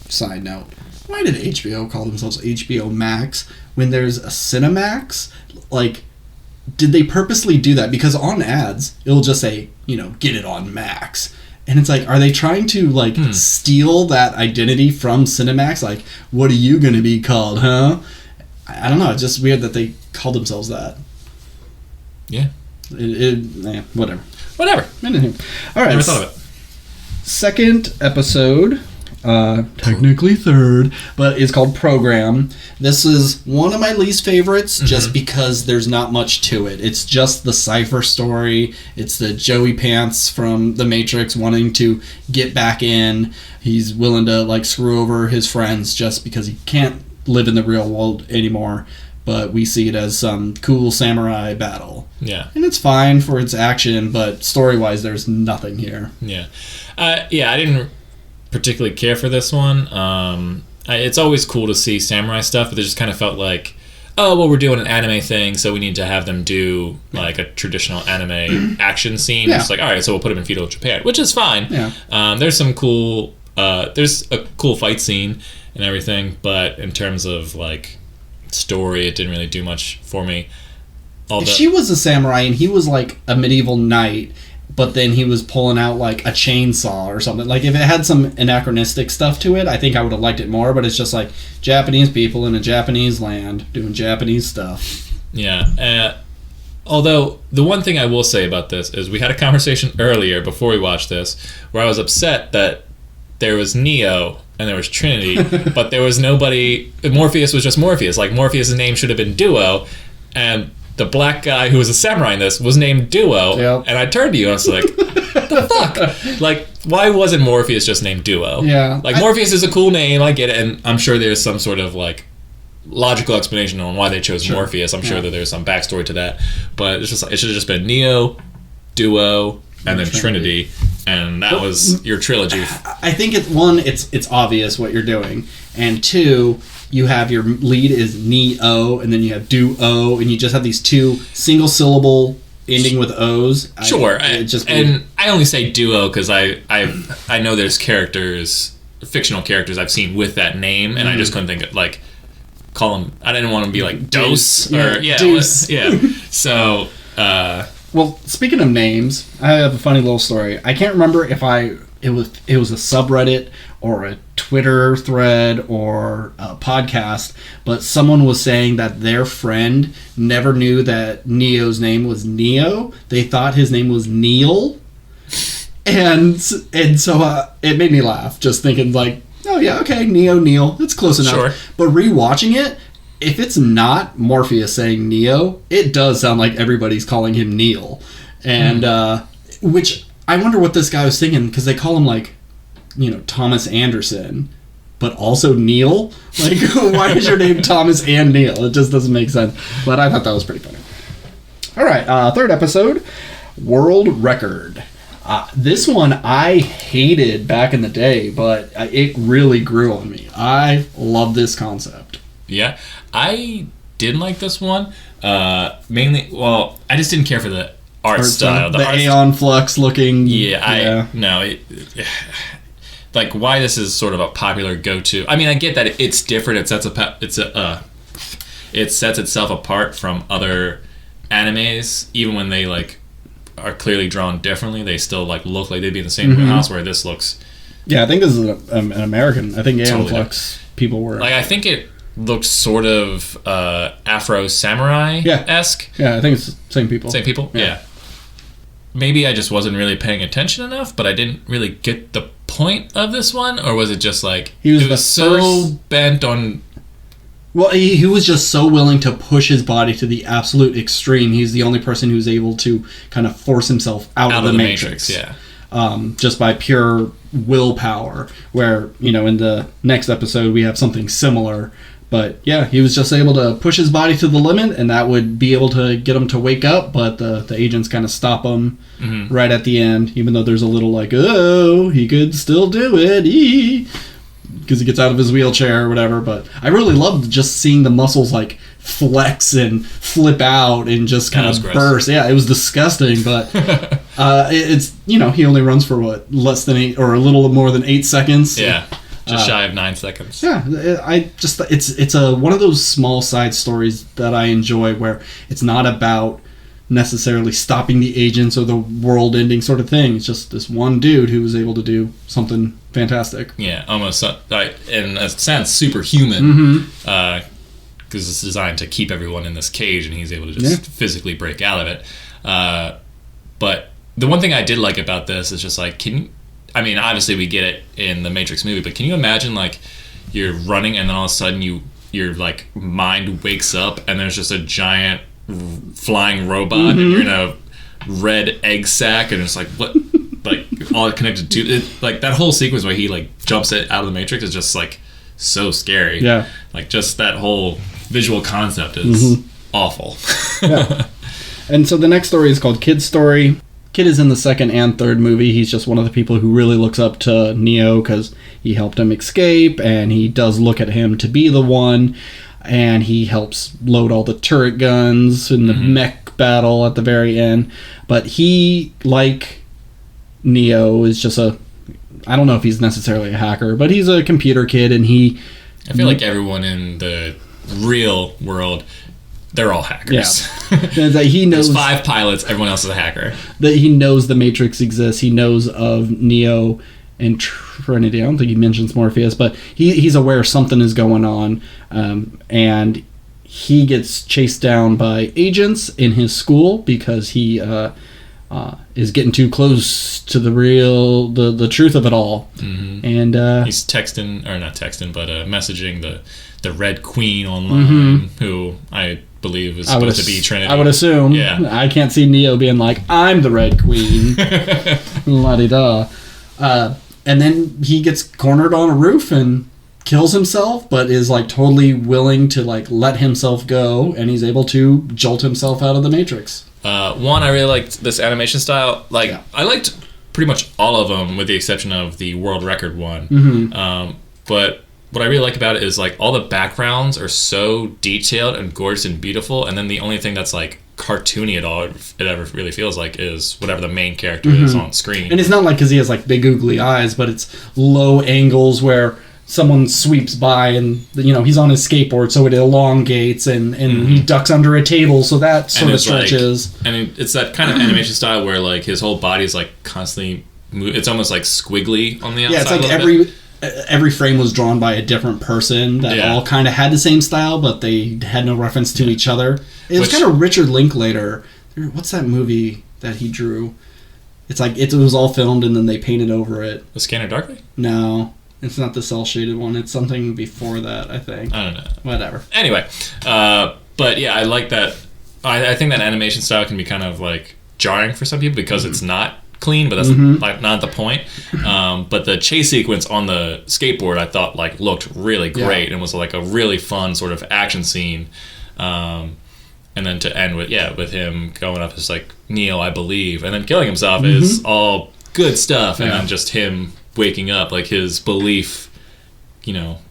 Side note: why did HBO call themselves HBO Max when there's a Cinemax? Like, did they purposely do that? Because on ads, it'll just say, get it on Max. And it's like, are they trying to, like, steal that identity from Cinemax? Like, what are you going to be called, huh? I don't know. It's just weird that they called themselves that. Yeah. Whatever. Whatever. All right. Never thought of it. Second episode, technically third, but it's called Program. This is one of my least favorites just because there's not much to it. It's just the Cypher story. It's the Joey Pants from The Matrix wanting to get back in. He's willing to like screw over his friends just because he can't live in the real world anymore. But we see it as some cool samurai battle. Yeah. And it's fine for its action, but story-wise, there's nothing here. Yeah. I didn't particularly care for this one. It's always cool to see samurai stuff, but it just kind of felt like, oh, well, we're doing an anime thing, so we need to have them do like a traditional anime action scene. Yeah. It's like, all right, so we'll put them in feudal Japan, which is fine. Yeah. There's some cool, there's a cool fight scene and everything, but in terms of like story, it didn't really do much for me. If she was a samurai and he was like a medieval knight, but then he was pulling out like a chainsaw or something. Like if it had some anachronistic stuff to it, I think I would have liked it more. But it's just like Japanese people in a Japanese land doing Japanese stuff. Yeah. Although the one thing I will say about this is we had a conversation earlier before we watched this where I was upset that there was Neo and there was Trinity, but there was nobody. Morpheus was just Morpheus. Like Morpheus' name should have been Duo, and the black guy who was a samurai in this was named Duo. Yep. And I turned to you and I was like, what the fuck? Like, why wasn't Morpheus just named Duo? Yeah. Like, Morpheus is a cool name, I get it, and I'm sure there's some sort of, like, logical explanation on why they chose Morpheus. I'm sure that there's some backstory to that. But it's just it should have just been Neo, Duo, and then Trinity. And that was your trilogy. I think it's obvious what you're doing. And two, you have your lead is Neo, and then you have Duo, and you just have these two single syllable ending with O's. Sure, and I only say duo because I know there's characters, fictional characters I've seen with that name, and I just couldn't think of, like, call them. I didn't want to be like Dose or Deuce. So, well, speaking of names, I have a funny little story. I can't remember if it was a subreddit or a Twitter thread or a podcast, but someone was saying that their friend never knew that Neo's name was Neo. They thought his name was Neil, and so it made me laugh just thinking like, oh yeah, okay, Neil, it's close enough. Sure. But rewatching it, if it's not Morpheus saying Neo, it does sound like everybody's calling him Neil, and which I wonder what this guy was thinking, because they call him like, Thomas Anderson, but also Neil. Like, why is your name Thomas and Neil? It just doesn't make sense. But I thought that was pretty funny. All right, third episode, World Record. This one I hated back in the day, but it really grew on me. I love this concept. Yeah, I did like this one. Mainly, well, I just didn't care for the art style. The Aeon Flux looking. Like, why this is sort of a popular go-to. I mean, I get that it's different. It sets itself apart from other animes, even when they like are clearly drawn differently. They still like look like they'd be in the same house. Where this looks. Yeah, I think this is an American. I think Aeon Flux people were. Like, I think it looks sort of Afro Samurai-esque. Yeah, I think it's the same people. Same people. Yeah. Maybe I just wasn't really paying attention enough, but I didn't really get the point of this one, or was it just like he was so bent on? Well, he was just so willing to push his body to the absolute extreme. He's the only person who's able to kind of force himself out of the Matrix. Just by pure willpower. Where in the next episode we have something similar. But yeah, he was just able to push his body to the limit, and that would be able to get him to wake up, but the agents kind of stop him right at the end, even though there's a little like, oh, he could still do it, because he gets out of his wheelchair or whatever. But I really loved just seeing the muscles like flex and flip out and just kind of burst. Yeah, it was disgusting, but it's, he only runs for less than 8 or a little more than 8 seconds. Yeah. Just shy of 9 seconds. Yeah, it's one of those small side stories that I enjoy, where it's not about necessarily stopping the agents or the world ending sort of thing. It's just this one dude who was able to do something fantastic. Yeah, almost in a sense superhuman, because it's designed to keep everyone in this cage, and he's able to just physically break out of it. But the one thing I did like about this is just like, I mean, obviously we get it in the Matrix movie, but can you imagine, like, you're running and then all of a sudden your like mind wakes up and there's just a giant flying robot and you're in a red egg sack and it's like, what? Like, all connected to it. Like, that whole sequence where he like jumps it out of the Matrix is just like so scary. Yeah. Like, just that whole visual concept is awful. Yeah. And so the next story is called Kid's Story. Kid is in the second and third movie. He's just one of the people who really looks up to Neo because he helped him escape, and he does look at him to be the one, and he helps load all the turret guns in the mech battle at the very end. But he, like Neo, is just I don't know if he's necessarily a hacker, but he's a computer kid, and I feel like everyone in the real world, they're all hackers. Yeah. That he knows. There's 5 pilots, everyone else is a hacker. That he knows the Matrix exists. He knows of Neo and Trinity. I don't think he mentions Morpheus, but he's aware something is going on. And he gets chased down by agents in his school because he is getting too close to the truth of it all. And he's messaging the Red Queen online, who I believe is supposed to be Trinity. I would assume. Yeah. I can't see Neo being like, I'm the Red Queen. La-di-da. And then he gets cornered on a roof and kills himself, but is like totally willing to like let himself go, and he's able to jolt himself out of the Matrix. One, I really liked this animation style. I liked pretty much all of them with the exception of the World Record one. But what I really like about it is like all the backgrounds are so detailed and gorgeous and beautiful, and then the only thing that's like cartoony at all it ever really feels like is whatever the main character is on screen. And it's not like because he has like big googly eyes, but it's low angles where someone sweeps by and he's on his skateboard, so it elongates and he ducks under a table, so that sort of stretches. Like, and it's that kind of animation style where like his whole body's like constantly it's almost like squiggly on the outside. Yeah, it's like every frame was drawn by a different person that all kind of had the same style, but they had no reference to each other. It was kind of Richard Linklater. What's that movie that he drew? It's like it was all filmed and then they painted over it. The Scanner Darkly? No. It's not the cel-shaded one. It's something before that, I think. I don't know. Whatever. Anyway, but yeah, I like that. I think that animation style can be kind of like jarring for some people because it's not clean, but that's like not the point. But the chase sequence on the skateboard, I thought like looked really great and was like a really fun sort of action scene. And then to end with him going up as like Neo, I believe, and then killing himself is all good stuff, and then just him waking up, like his belief,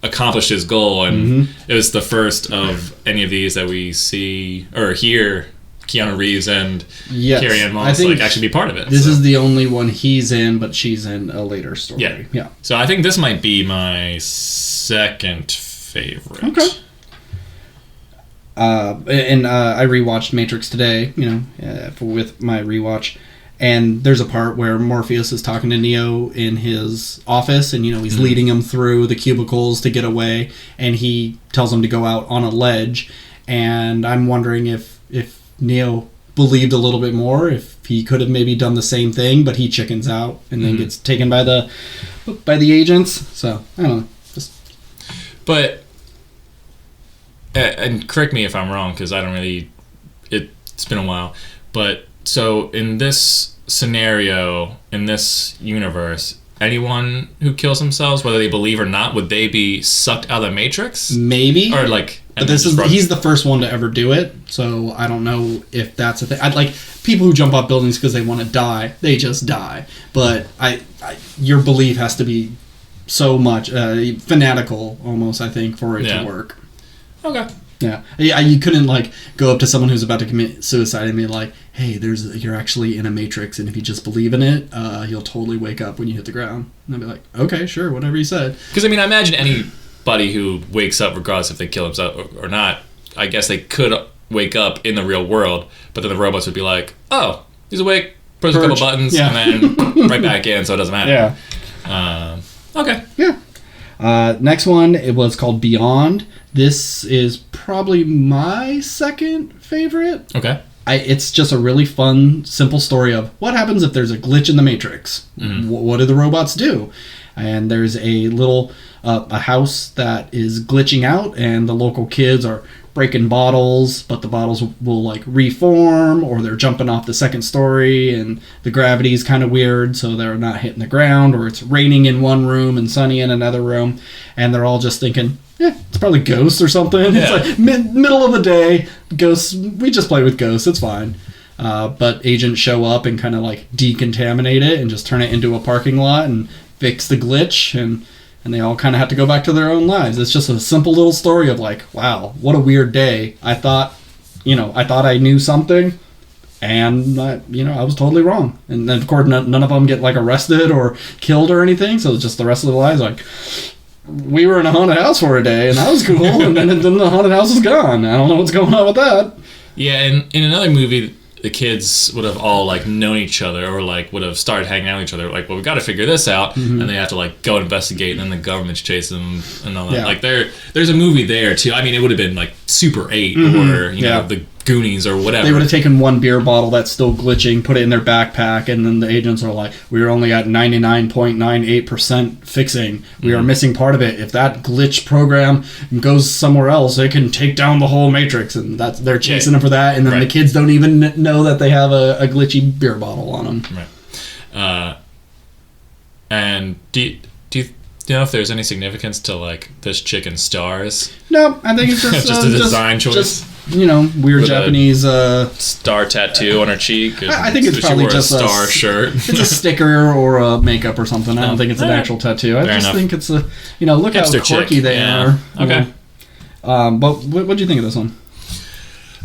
accomplished his goal, and it was the first of any of these that we see or hear Keanu Reeves and Carrie-Anne Moss like actually be part of it. This is the only one he's in, but she's in a later story. Yeah. So I think this might be my second favorite. Okay. I rewatched Matrix today, with my rewatch. And there's a part where Morpheus is talking to Neo in his office, and he's leading him through the cubicles to get away, and he tells him to go out on a ledge. And I'm wondering if Neo believed a little bit more, if he could have maybe done the same thing, but he chickens out and then gets taken by the agents. So I don't know. But and correct me if I'm wrong, because I don't really. It's been a while, but. So in this scenario, in this universe, anyone who kills themselves, whether they believe or not, would they be sucked out of the Matrix? Maybe. Or like, but he's the first one to ever do it, so I don't know if that's a thing. I'd like people who jump off buildings because they want to die, they just die. But your belief has to be so much fanatical, almost. I think for it to work. Okay. Yeah, you couldn't like go up to someone who's about to commit suicide and be like, "Hey, you're actually in a matrix, and if you just believe in it, you'll totally wake up when you hit the ground." And I'd be like, "Okay, sure, whatever you said." Because I imagine anybody who wakes up, regardless if they kill themselves or not, I guess they could wake up in the real world, but then the robots would be like, "Oh, he's awake, press a couple buttons, and then right back in, so it doesn't matter." Yeah. Okay. Yeah. Next one, it was called Beyond. This is probably my second favorite. Okay. It's just a really fun, simple story of what happens if there's a glitch in the Matrix. What do the robots do? And there's a little a house that is glitching out, and the local kids are breaking bottles, but the bottles will like reform, or they're jumping off the second story, and the gravity is kind of weird, so they're not hitting the ground, or it's raining in one room and sunny in another room, and they're all just thinking, it's probably ghosts or something. Yeah. It's like middle of the day, ghosts. We just play with ghosts. It's fine. But agents show up and kind of like decontaminate it and just turn it into a parking lot and fix the glitch, and they all kind of have to go back to their own lives. It's just a simple little story of like, wow, what a weird day. I thought I knew something, and I was totally wrong. And then of course none of them get like arrested or killed or anything. So it's just the rest of their lives like, we were in a haunted house for a day, and that was cool, and then the haunted house is gone. I don't know what's going on with that. Yeah, and in another movie, the kids would have all like known each other, or like would have started hanging out with each other. Like, well, we got to figure this out, and they have to like go investigate, and then the government's chasing them and all that. Yeah. Like there's a movie there too. I mean, it would have been like Super 8 or the Goonies or whatever. They would have taken one beer bottle that's still glitching, put it in their backpack, and then the agents are like, we're only at 99.98% fixing. We are missing part of it. If that glitch program goes somewhere else, it can take down the whole Matrix, and they're chasing them for that, and then the kids don't even know that they have a glitchy beer bottle on them. Right. And do you know if there's any significance to like this chicken stars? No, I think it's just just a design choice. Just, weird with Japanese star tattoo on her cheek. I think it's probably just a star shirt. It's a sticker or a makeup or something. I don't think it's an actual tattoo. I just think it's a look hipster how quirky they are. Okay. But what do you think of this one?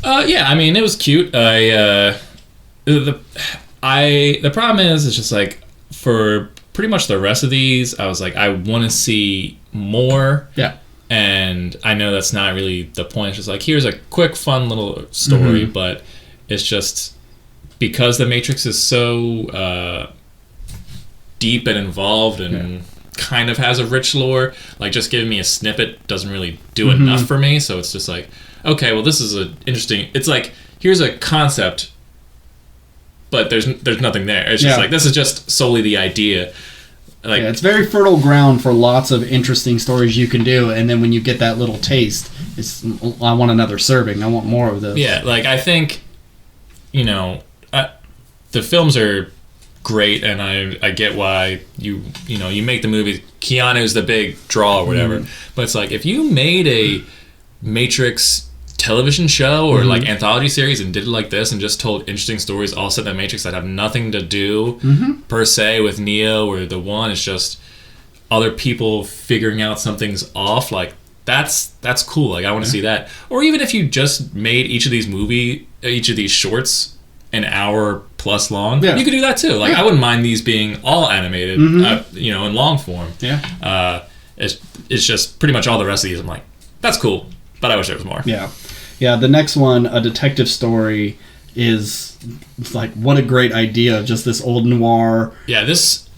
Yeah, I mean, it was cute. The problem is, it's just like, for pretty much the rest of these, I was like, I want to see more. Yeah. And I know that's not really the point. It's just like, here's a quick, fun little story, but it's just because the Matrix is so deep and involved and kind of has a rich lore, like, just giving me a snippet doesn't really do enough for me. So it's just like, okay, well, this is an interesting... It's like, here's a concept, but there's nothing there. It's just like, this is just solely the idea. Like, it's very fertile ground for lots of interesting stories you can do, and then when you get that little taste, it's, I want another serving. I want more of this. Yeah, like, I think, the films are great, and I get why you make the movie. Keanu's the big draw or whatever, but it's like, if you made a Matrix television show or like anthology series and did it like this and just told interesting stories all set in the Matrix that have nothing to do per se with Neo or the One, it's just other people figuring out something's off, like, that's cool. Like, I want to see that. Or even if you just made each of these shorts an hour plus long, you could do that too. Like, I wouldn't mind these being all animated, in long form. It's just pretty much all the rest of these, I'm like, that's cool, but I wish there was more. Yeah, the next one, a detective story, is like, what a great idea. Just this old noir. Yeah, this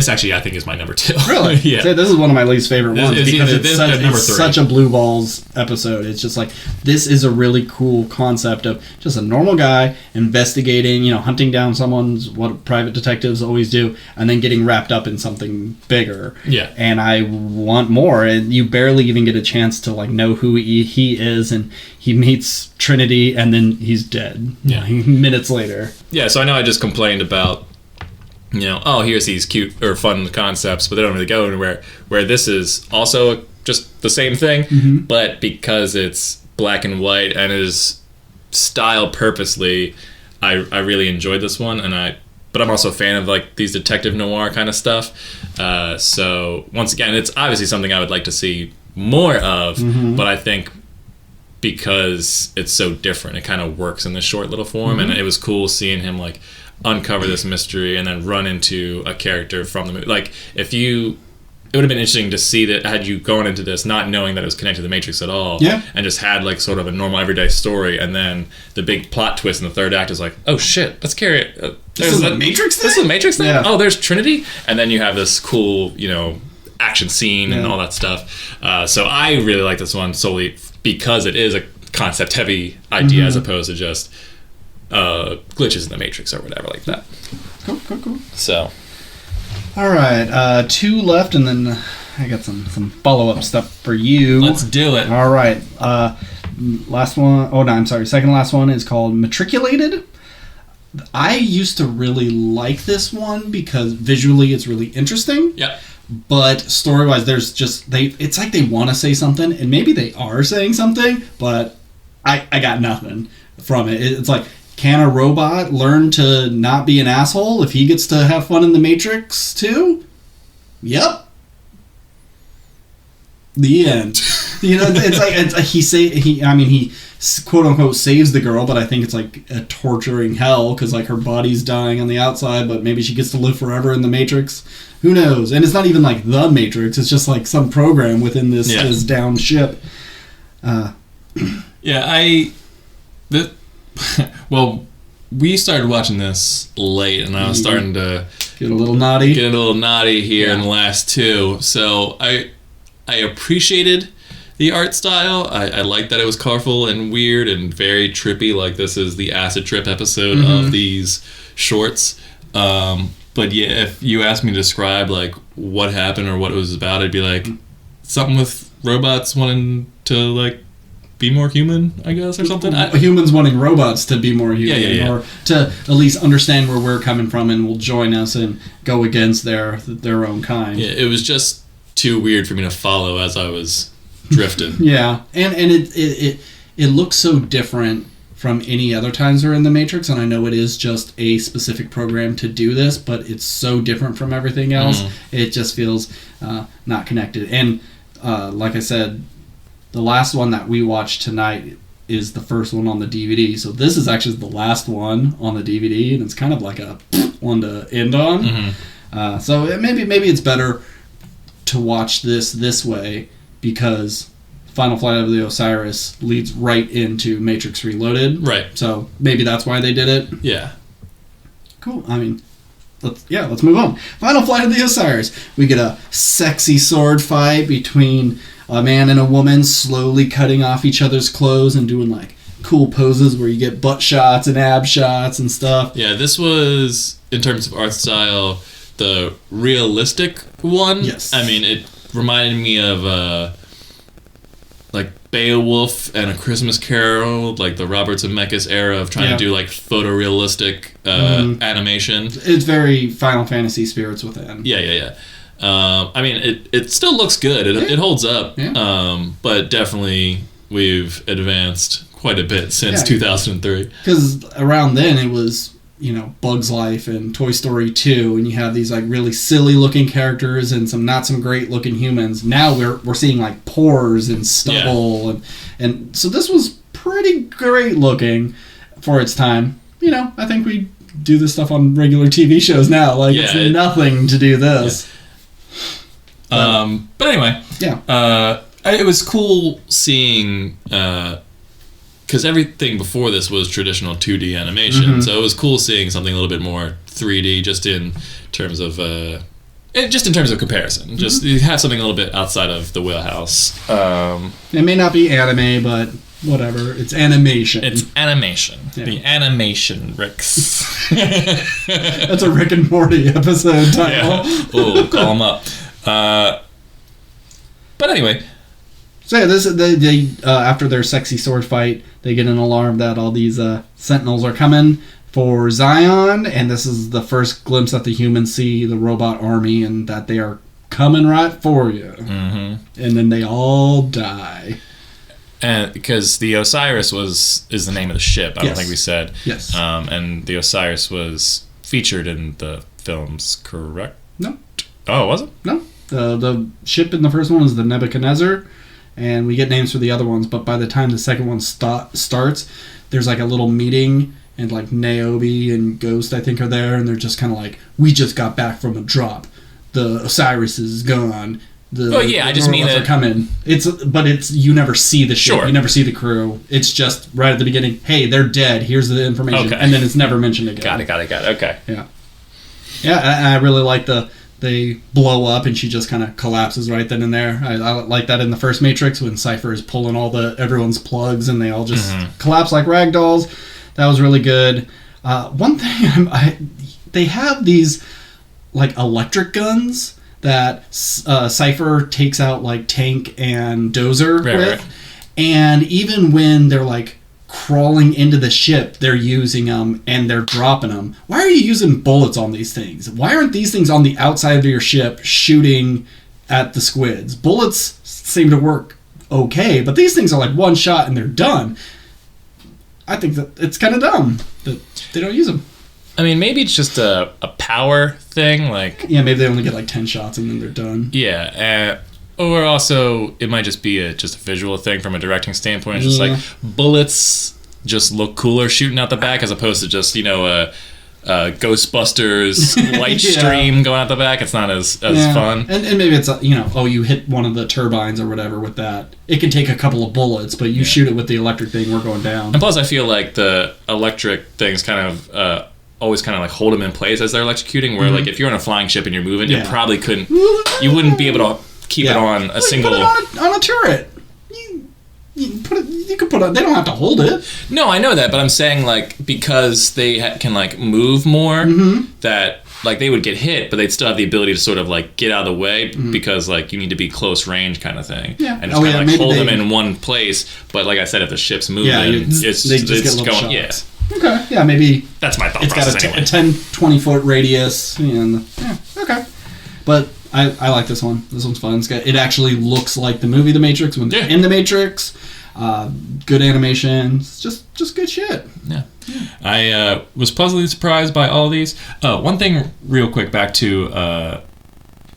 actually, I think, is my number 2. Really? Yeah. So this is one of my least favorite ones because it's such a Blue Balls episode. It's just like, this is a really cool concept of just a normal guy investigating, hunting down someone's, what private detectives always do, and then getting wrapped up in something bigger. Yeah. And I want more. And you barely even get a chance to like know who he is, and he meets Trinity, and then he's dead. Yeah. Minutes later. Yeah. So I know I just complained about, here's these cute or fun concepts, but they don't really go anywhere. Where this is also just the same thing, but because it's black and white and is styled purposely, I really enjoyed this one. But I'm also a fan of like these detective noir kind of stuff. So once again, it's obviously something I would like to see more of, but I think because it's so different, it kind of works in this short little form, and it was cool seeing him like uncover this mystery and then run into a character from the movie. Like, it would have been interesting to see that had you gone into this not knowing that it was connected to the Matrix at all, and just had like sort of a normal everyday story, and then the big plot twist in the third act is like, oh shit, let's carry it. This is a Matrix thing? This is a Matrix thing? Yeah. Oh, there's Trinity? And then you have this cool, action scene and all that stuff. So I really like this one solely because it is a concept heavy idea as opposed to just glitches in the Matrix or whatever like that. Cool. So, all right, 2 left, and then I got some follow-up stuff for you. let's do it. All right, last one. Oh no, I'm sorry. Second last one is called Matriculated. I used to really like this one because visually it's really interesting. Yeah. But story-wise, there's just it's like they want to say something, and maybe they are saying something, but I got nothing from it. It's like, can a robot learn to not be an asshole if he gets to have fun in the Matrix too? Yep. The end. It's like he quote unquote saves the girl, but I think it's like a torturing hell because like her body's dying on the outside, but maybe she gets to live forever in the Matrix. Who knows? And it's not even like the Matrix. It's just like some program within this down ship. Well, we started watching this late, and I was starting to get a little naughty here in the last 2. So I appreciated the art style. I liked that it was colorful and weird and very trippy. Like, this is the acid trip episode of these shorts. But yeah, if you asked me to describe like what happened or what it was about, I'd be like, something with robots wanting to like be more human, I guess, or something. Humans wanting robots to be more human, or to at least understand where we're coming from and will join us and go against their own kind. Yeah, it was just too weird for me to follow as I was drifting. Yeah, and it looks so different from any other times we're in the Matrix, and I know it is just a specific program to do this, but it's so different from everything else. It just feels not connected. And like I said, the last one that we watched tonight is the first one on the DVD. So this is actually the last one on the DVD, and it's kind of like a one to end on. Mm-hmm. So maybe it's better to watch this way, because Final Flight of the Osiris leads right into Matrix Reloaded. Right. So maybe that's why they did it. Yeah. Cool. I mean, let's move on. Final Flight of the Osiris. We get a sexy sword fight between a man and a woman slowly cutting off each other's clothes and doing like cool poses where you get butt shots and ab shots and stuff. Yeah, this was, in terms of art style, the realistic one. Yes. I mean, it reminded me of like Beowulf and A Christmas Carol, like the Robert Zemeckis era of trying to do like photorealistic animation. It's very Final Fantasy Spirits Within. Yeah. I mean, it still looks good. It holds up. Yeah. But definitely we've advanced quite a bit since 2003. Because around then it was, Bug's Life and Toy Story 2, and you have these like really silly looking characters and some not some great looking humans. Now we're seeing like pores and stubble, and so this was pretty great looking for its time. I think we do this stuff on regular TV shows now. Like it's nothing to do this. Yeah. But anyway, it was cool seeing. Because everything before this was traditional 2D animation, so it was cool seeing something a little bit more 3D, just in terms of comparison. Just you have something a little bit outside of the wheelhouse. It may not be anime, but whatever. It's animation. It's animation. Yeah. The animation Ricks. That's a Rick and Morty episode title. Yeah. Oh, call them up. But anyway. So yeah, they after their sexy sword fight, they get an alarm that all these sentinels are coming for Zion, and this is the first glimpse that the humans see the robot army, and that they are coming right for you. Mm-hmm. And then they all die. And because the Osiris is the name of the ship, I don't think we said. Yes. And the Osiris was featured in the films, correct? No. Oh, was it? No. The ship in the first one is the Nebuchadnezzar. And we get names for the other ones, but by the time the second one starts, there's like a little meeting, and like Niobe and Ghost, I think, are there, and they're just kind of like, we just got back from a drop. The Osiris is gone. I just mean that coming. It's you never see the ship, sure. You never see the crew. It's just right at the beginning. Hey, they're dead. Here's the information, and then it's never mentioned again. Got it. Okay. Yeah. I really like they blow up and she just kind of collapses right then and there. I like that in the first Matrix when Cypher is pulling everyone's plugs and they all just collapse like rag dolls. That was really good. One thing, they have these like electric guns that Cypher takes out like Tank and Dozer with. Right. And even when they're like crawling into the ship, they're using them and they're dropping them. Why are you using bullets on these things? Why aren't these things on the outside of your ship shooting at the squids? Bullets seem to work okay, but these things are like one shot and they're done. I think that it's kind of dumb that they don't use them. I mean, maybe it's just a power thing, like... Yeah, maybe they only get like 10 shots and then they're done. Yeah, or also, it might just be just a visual thing from a directing standpoint. It's just like bullets just look cooler shooting out the back as opposed to just, Ghostbusters light stream going out the back. It's not as fun. And maybe it's, you hit one of the turbines or whatever with that. It can take a couple of bullets, but you shoot it with the electric thing, we're going down. And plus, I feel like the electric things kind of... always kind of like hold them in place as they're electrocuting, where like if you're on a flying ship and you're moving, you probably couldn't... You wouldn't be able to... keep it on a single... You put it on a turret. You could put it... They don't have to hold it. No, I know that, but I'm saying, like, because they can, like, move more, that, like, they would get hit, but they'd still have the ability to sort of, like, get out of the way because, like, you need to be close range kind of thing. Yeah. And just kind of, like, hold them in one place. But, like I said, if the ship's moving, it's going... Yeah. Okay. Yeah, maybe... That's my thought it's process got a 10, 20-foot radius. And, okay. But... I like this one. This one's fun. It actually looks like the movie The Matrix when they're in The Matrix. Good animation. It's just good shit. Yeah. I was pleasantly surprised by all these. One thing real quick back to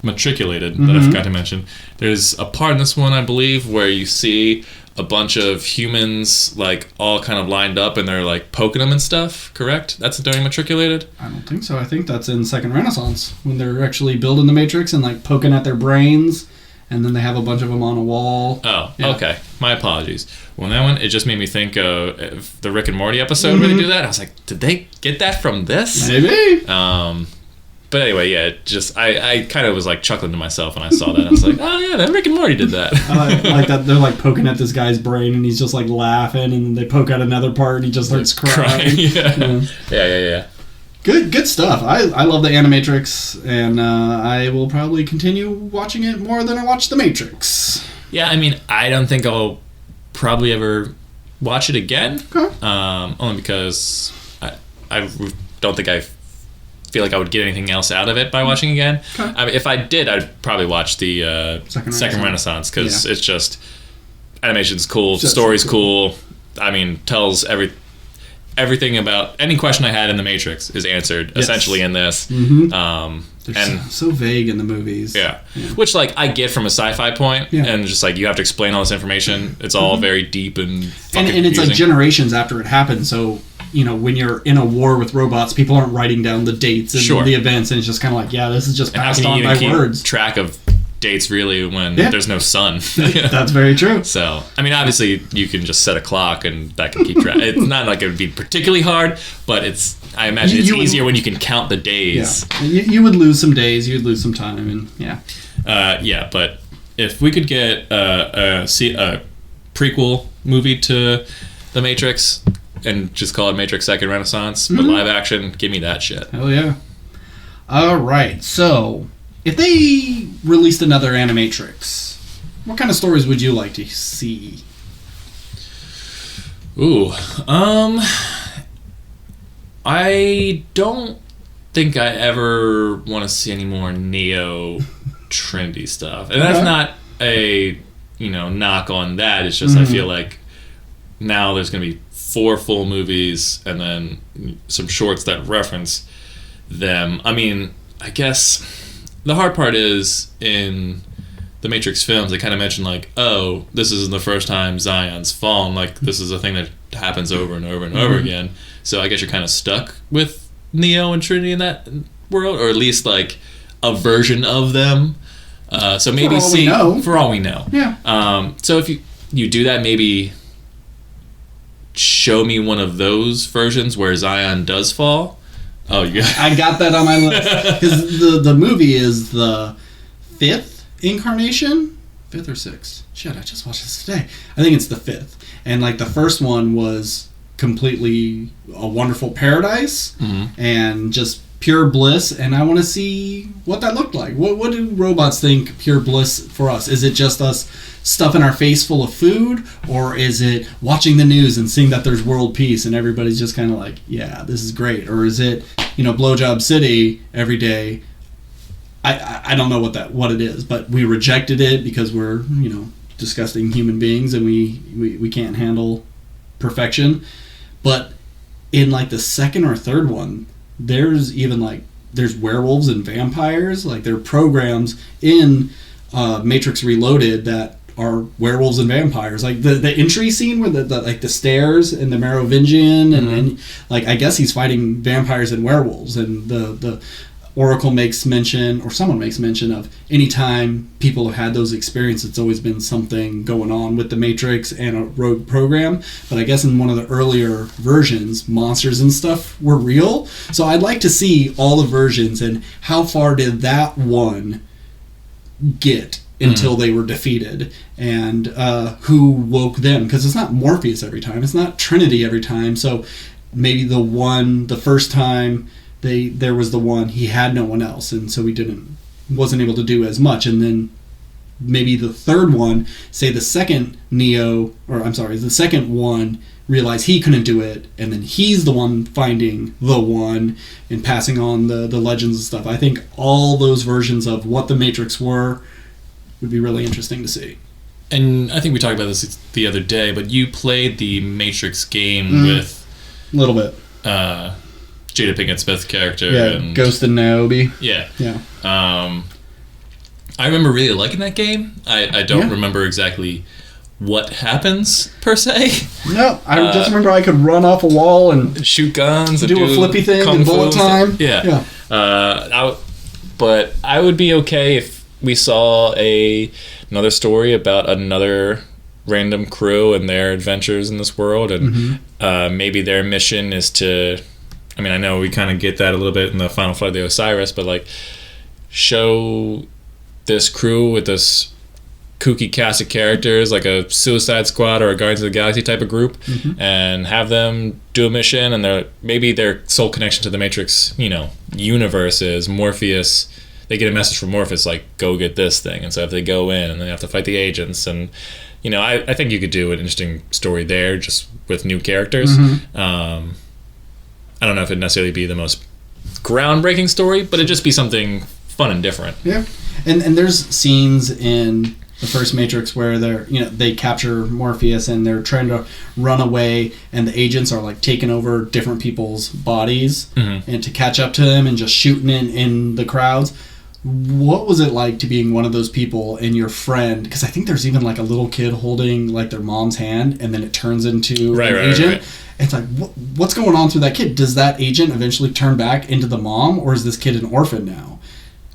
Matriculated that I forgot to mention. There's a part in this one, I believe, where you see a bunch of humans like all kind of lined up and they're like poking them and stuff, correct? That's during Matriculated? I don't think so. I think that's in Second Renaissance when they're actually building the Matrix and like poking at their brains, and then they have a bunch of them on a wall. Oh, yeah. Okay. My apologies. Well, that one, it just made me think of the Rick and Morty episode where they do that. I was like, did they get that from this? Maybe. But anyway, yeah, I kind of was like chuckling to myself when I saw that. I was like, oh yeah, that Rick and Morty did that. I like that they're like poking at this guy's brain and he's just like laughing, and then they poke at another part and he just starts crying. Yeah. Good stuff. I love the Animatrix, and I will probably continue watching it more than I watch The Matrix. Yeah, I mean, I don't think I'll probably ever watch it again. Okay. Only because I don't think I feel like I would get anything else out of it by watching again. Okay. I mean, if I did, I'd probably watch the Second Renaissance, because it's just animation's cool, story's cool. I mean, tells everything about any question I had in The Matrix is answered essentially in this. They're so vague in the movies. Yeah. Which like I get from a sci-fi point, and just like you have to explain all this information. It's all very deep and fucking and it's confusing. like generations after it happened, so you know, when you're in a war with robots, people aren't writing down the dates and the events, and it's just kind of like, this is just passed on by words. Track of dates really when there's no sun. That's very true. So, I mean, obviously you can just set a clock and that can keep track. It's not like it would be particularly hard, but I imagine it's easier when you can count the days. Yeah. You would lose some days, you'd lose some time, and but if we could get a prequel movie to The Matrix and just call it Matrix Second Renaissance, but live action, give me that shit. Hell yeah. Alright, so if they released another Animatrix, what kind of stories would you like to see? Ooh, I don't think I ever want to see any more Neo Trinity stuff. And that's not a, knock on that. It's just I feel like now there's going to be 4 full movies and then some shorts that reference them. I mean, I guess the hard part is in the Matrix films, they kind of mention like, oh, this isn't the first time Zion's fallen. Like, this is a thing that happens over and over and over again. So I guess you're kind of stuck with Neo and Trinity in that world, or at least like a version of them. So maybe for all we know. Yeah. So if you do that, maybe show me one of those versions where Zion does fall. Oh, yeah. I got that on my list. Because the movie is the 5th incarnation? 5th or 6th? Shit, I just watched this today. I think it's the 5th. And like the first one was completely a wonderful paradise and just pure bliss, and I want to see what that looked like. What do robots think pure bliss for us? Is it just us stuffing our face full of food, or is it watching the news and seeing that there's world peace and everybody's just kind of like, yeah, this is great? Or is it, blowjob city every day? I don't know what it is, but we rejected it because we're disgusting human beings and we can't handle perfection. But in like the second or third one, there's werewolves and vampires. Like there are programs in Matrix Reloaded that are werewolves and vampires. Like the entry scene where the stairs and the Merovingian and like I guess he's fighting vampires and werewolves, and the Oracle makes mention, or someone makes mention of, anytime people have had those experiences, it's always been something going on with the Matrix and a rogue program. But I guess in one of the earlier versions, monsters and stuff were real. So I'd like to see all the versions and how far did that one get until they were defeated, and who woke them. Because it's not Morpheus every time. It's not Trinity every time. So maybe the first time there was the one, he had no one else, and so he wasn't able to do as much. And then maybe the third one, say the second one realized he couldn't do it, and then he's the one finding the one and passing on the legends and stuff. I think all those versions of what the Matrix were would be really interesting to see. And I think we talked about this the other day, but you played the Matrix game with a little bit. Jada Pinkett Smith character. Yeah, and Ghost and Niobe. Yeah. Yeah. I remember really liking that game. I don't remember exactly what happens per se. No, I just remember I could run off a wall and shoot guns and do a flippy thing kung and fu bullet time. Yeah. But I would be okay if we saw another story about another random crew and their adventures in this world, and maybe their mission is to, I mean, I know we kind of get that a little bit in the Final Flight of the Osiris, but like show this crew with this kooky cast of characters like a Suicide Squad or a Guardians of the Galaxy type of group, and have them do a mission, and maybe their sole connection to the Matrix, universe is Morpheus. They get a message from Morpheus like, go get this thing, and so if they go in and they have to fight the agents, and I think you could do an interesting story there just with new characters. I don't know if it'd necessarily be the most groundbreaking story, but it'd just be something fun and different. Yeah, and there's scenes in the first Matrix where they capture Morpheus and they're trying to run away, and the agents are like taking over different people's bodies and to catch up to them and just shooting in the crowds. What was it like to being one of those people and your friend? Because I think there's even like a little kid holding like their mom's hand, and then it turns into an agent. Right. It's like, what's going on through that kid? Does that agent eventually turn back into the mom, or is this kid an orphan now?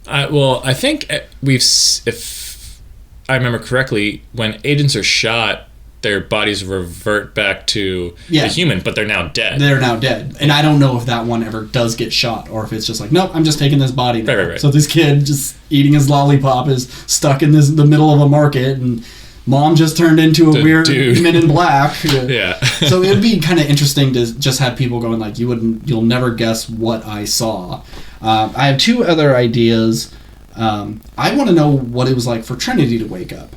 I think if I remember correctly, when agents are shot, their bodies revert back to the human, but they're now dead. They're now dead. And I don't know if that one ever does get shot, or if it's just like, nope, I'm just taking this body now. Right. So this kid just eating his lollipop is stuck in the middle of a market, and mom just turned into a weird Men in Black. Yeah. So it would be kind of interesting to just have people going like, you'll never guess what I saw. I have two other ideas. I want to know what it was like for Trinity to wake up.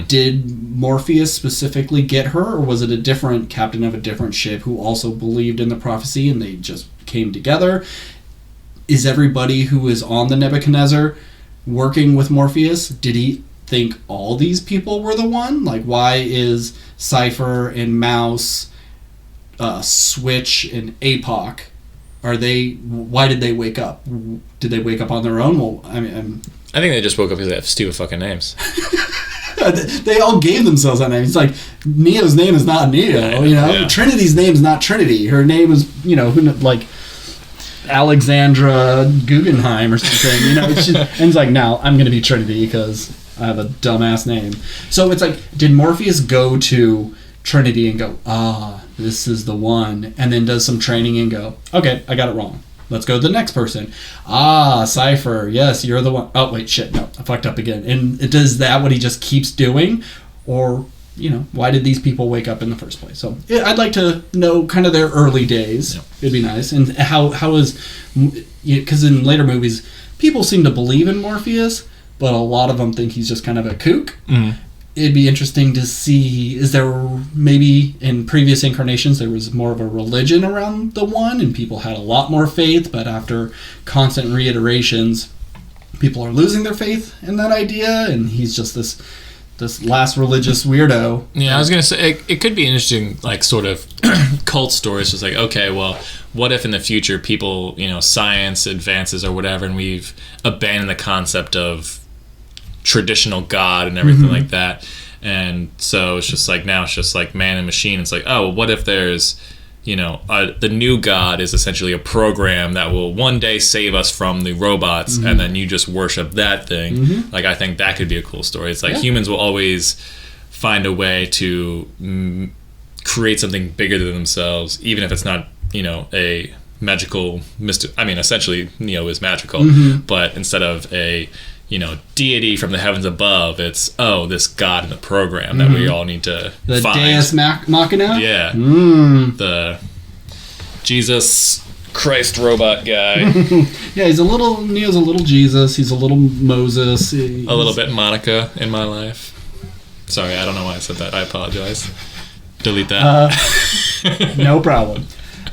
Did Morpheus specifically get her, or was it a different captain of a different ship who also believed in the prophecy and they just came together? Is everybody who is on the Nebuchadnezzar working with Morpheus? Did he think all these people were the one? Like, why is Cypher and Mouse, Switch and APOC, why did they wake up? Did they wake up on their own? Well, I think they just woke up because they have stupid fucking names. They all gave themselves that name. It's like, Neo's name is not Neo, Yeah. Trinity's name is not Trinity. Her name is, like Alexandra Guggenheim or something, and it's like, now I'm going to be Trinity because I have a dumbass name. So it's like, did Morpheus go to Trinity and go, this is the one, and then does some training and go, okay, I got it wrong. Let's go to the next person. Cypher, yes, you're the one. Oh, wait, shit, no, I fucked up again. And does that what he just keeps doing? Or, why did these people wake up in the first place? So I'd like to know kind of their early days. Yep. It'd be nice. And how is, because in later movies, people seem to believe in Morpheus, but a lot of them think he's just kind of a kook. It'd be interesting to see, is there maybe in previous incarnations there was more of a religion around the one and people had a lot more faith, but after constant reiterations people are losing their faith in that idea and he's just this last religious weirdo. Yeah, I was going to say, it could be interesting, like, sort of cult stories. Just like, okay, well, what if in the future people, science advances or whatever, and we've abandoned the concept of traditional God and everything like that, and so it's just like, now it's just like man and machine. It's like, oh, well, what if there's the new God is essentially a program that will one day save us from the robots, and then you just worship that thing. Like, I think that could be a cool story. It's like humans will always find a way to create something bigger than themselves, even if it's not a magical essentially Neo is magical, but instead of a deity from the heavens above, it's this God in the program that we all need to the find. Deus Machina? Yeah. The Jesus Christ robot guy. Yeah, Neo's a little Jesus, he's a little Moses. A little bit Monica in my life. Sorry, I don't know why I said that. I apologize. Delete that. No problem.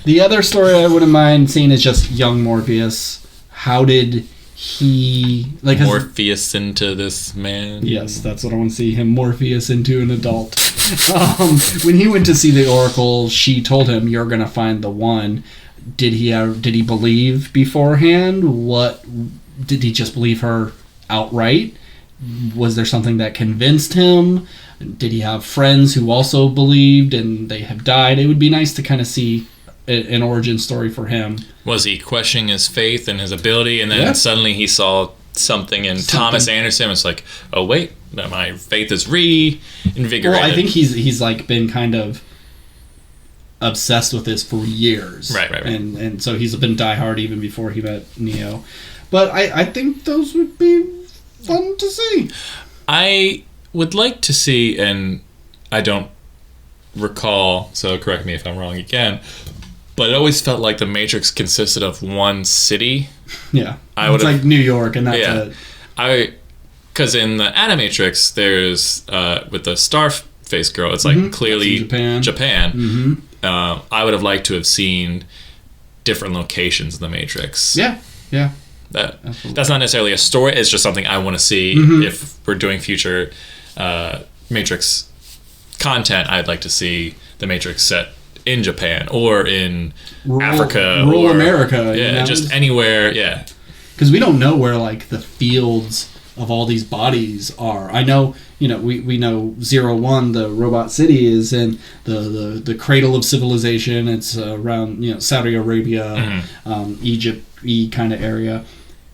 The other story I wouldn't mind seeing is just young Morpheus. How did he Morpheus into this man? Yes, that's what I want to see, him Morpheus into an adult. When he went to see the Oracle, she told him, you're gonna find the one. Did he believe beforehand? What did he just believe her outright? Was there something that convinced him? Did he have friends who also believed and they have died? It would be nice to kind of see an origin story for him. Was he questioning his faith and his ability, and then suddenly he saw something in Thomas Anderson? It's like, oh wait, my faith is reinvigorated. Well, I think he's like been kind of obsessed with this for years. Right. And so he's been diehard even before he met Neo. But I think those would be fun to see. I would like to see, and I don't recall, so correct me if I'm wrong again, but it always felt like the Matrix consisted of one city. Yeah. It's like New York, and that's it. Because in the Animatrix, there's, with the Starface girl, it's like clearly Japan. Mm-hmm. I would have liked to have seen different locations in the Matrix. Yeah. That's not necessarily a story, it's just something I want to see. If we're doing future Matrix content, I'd like to see the Matrix set in Japan or in Africa rural or America, just anywhere. Because we don't know where like the fields of all these bodies are. I know, we know 01, the robot city, is in the cradle of civilization. It's around Saudi Arabia, Egypt kind of area.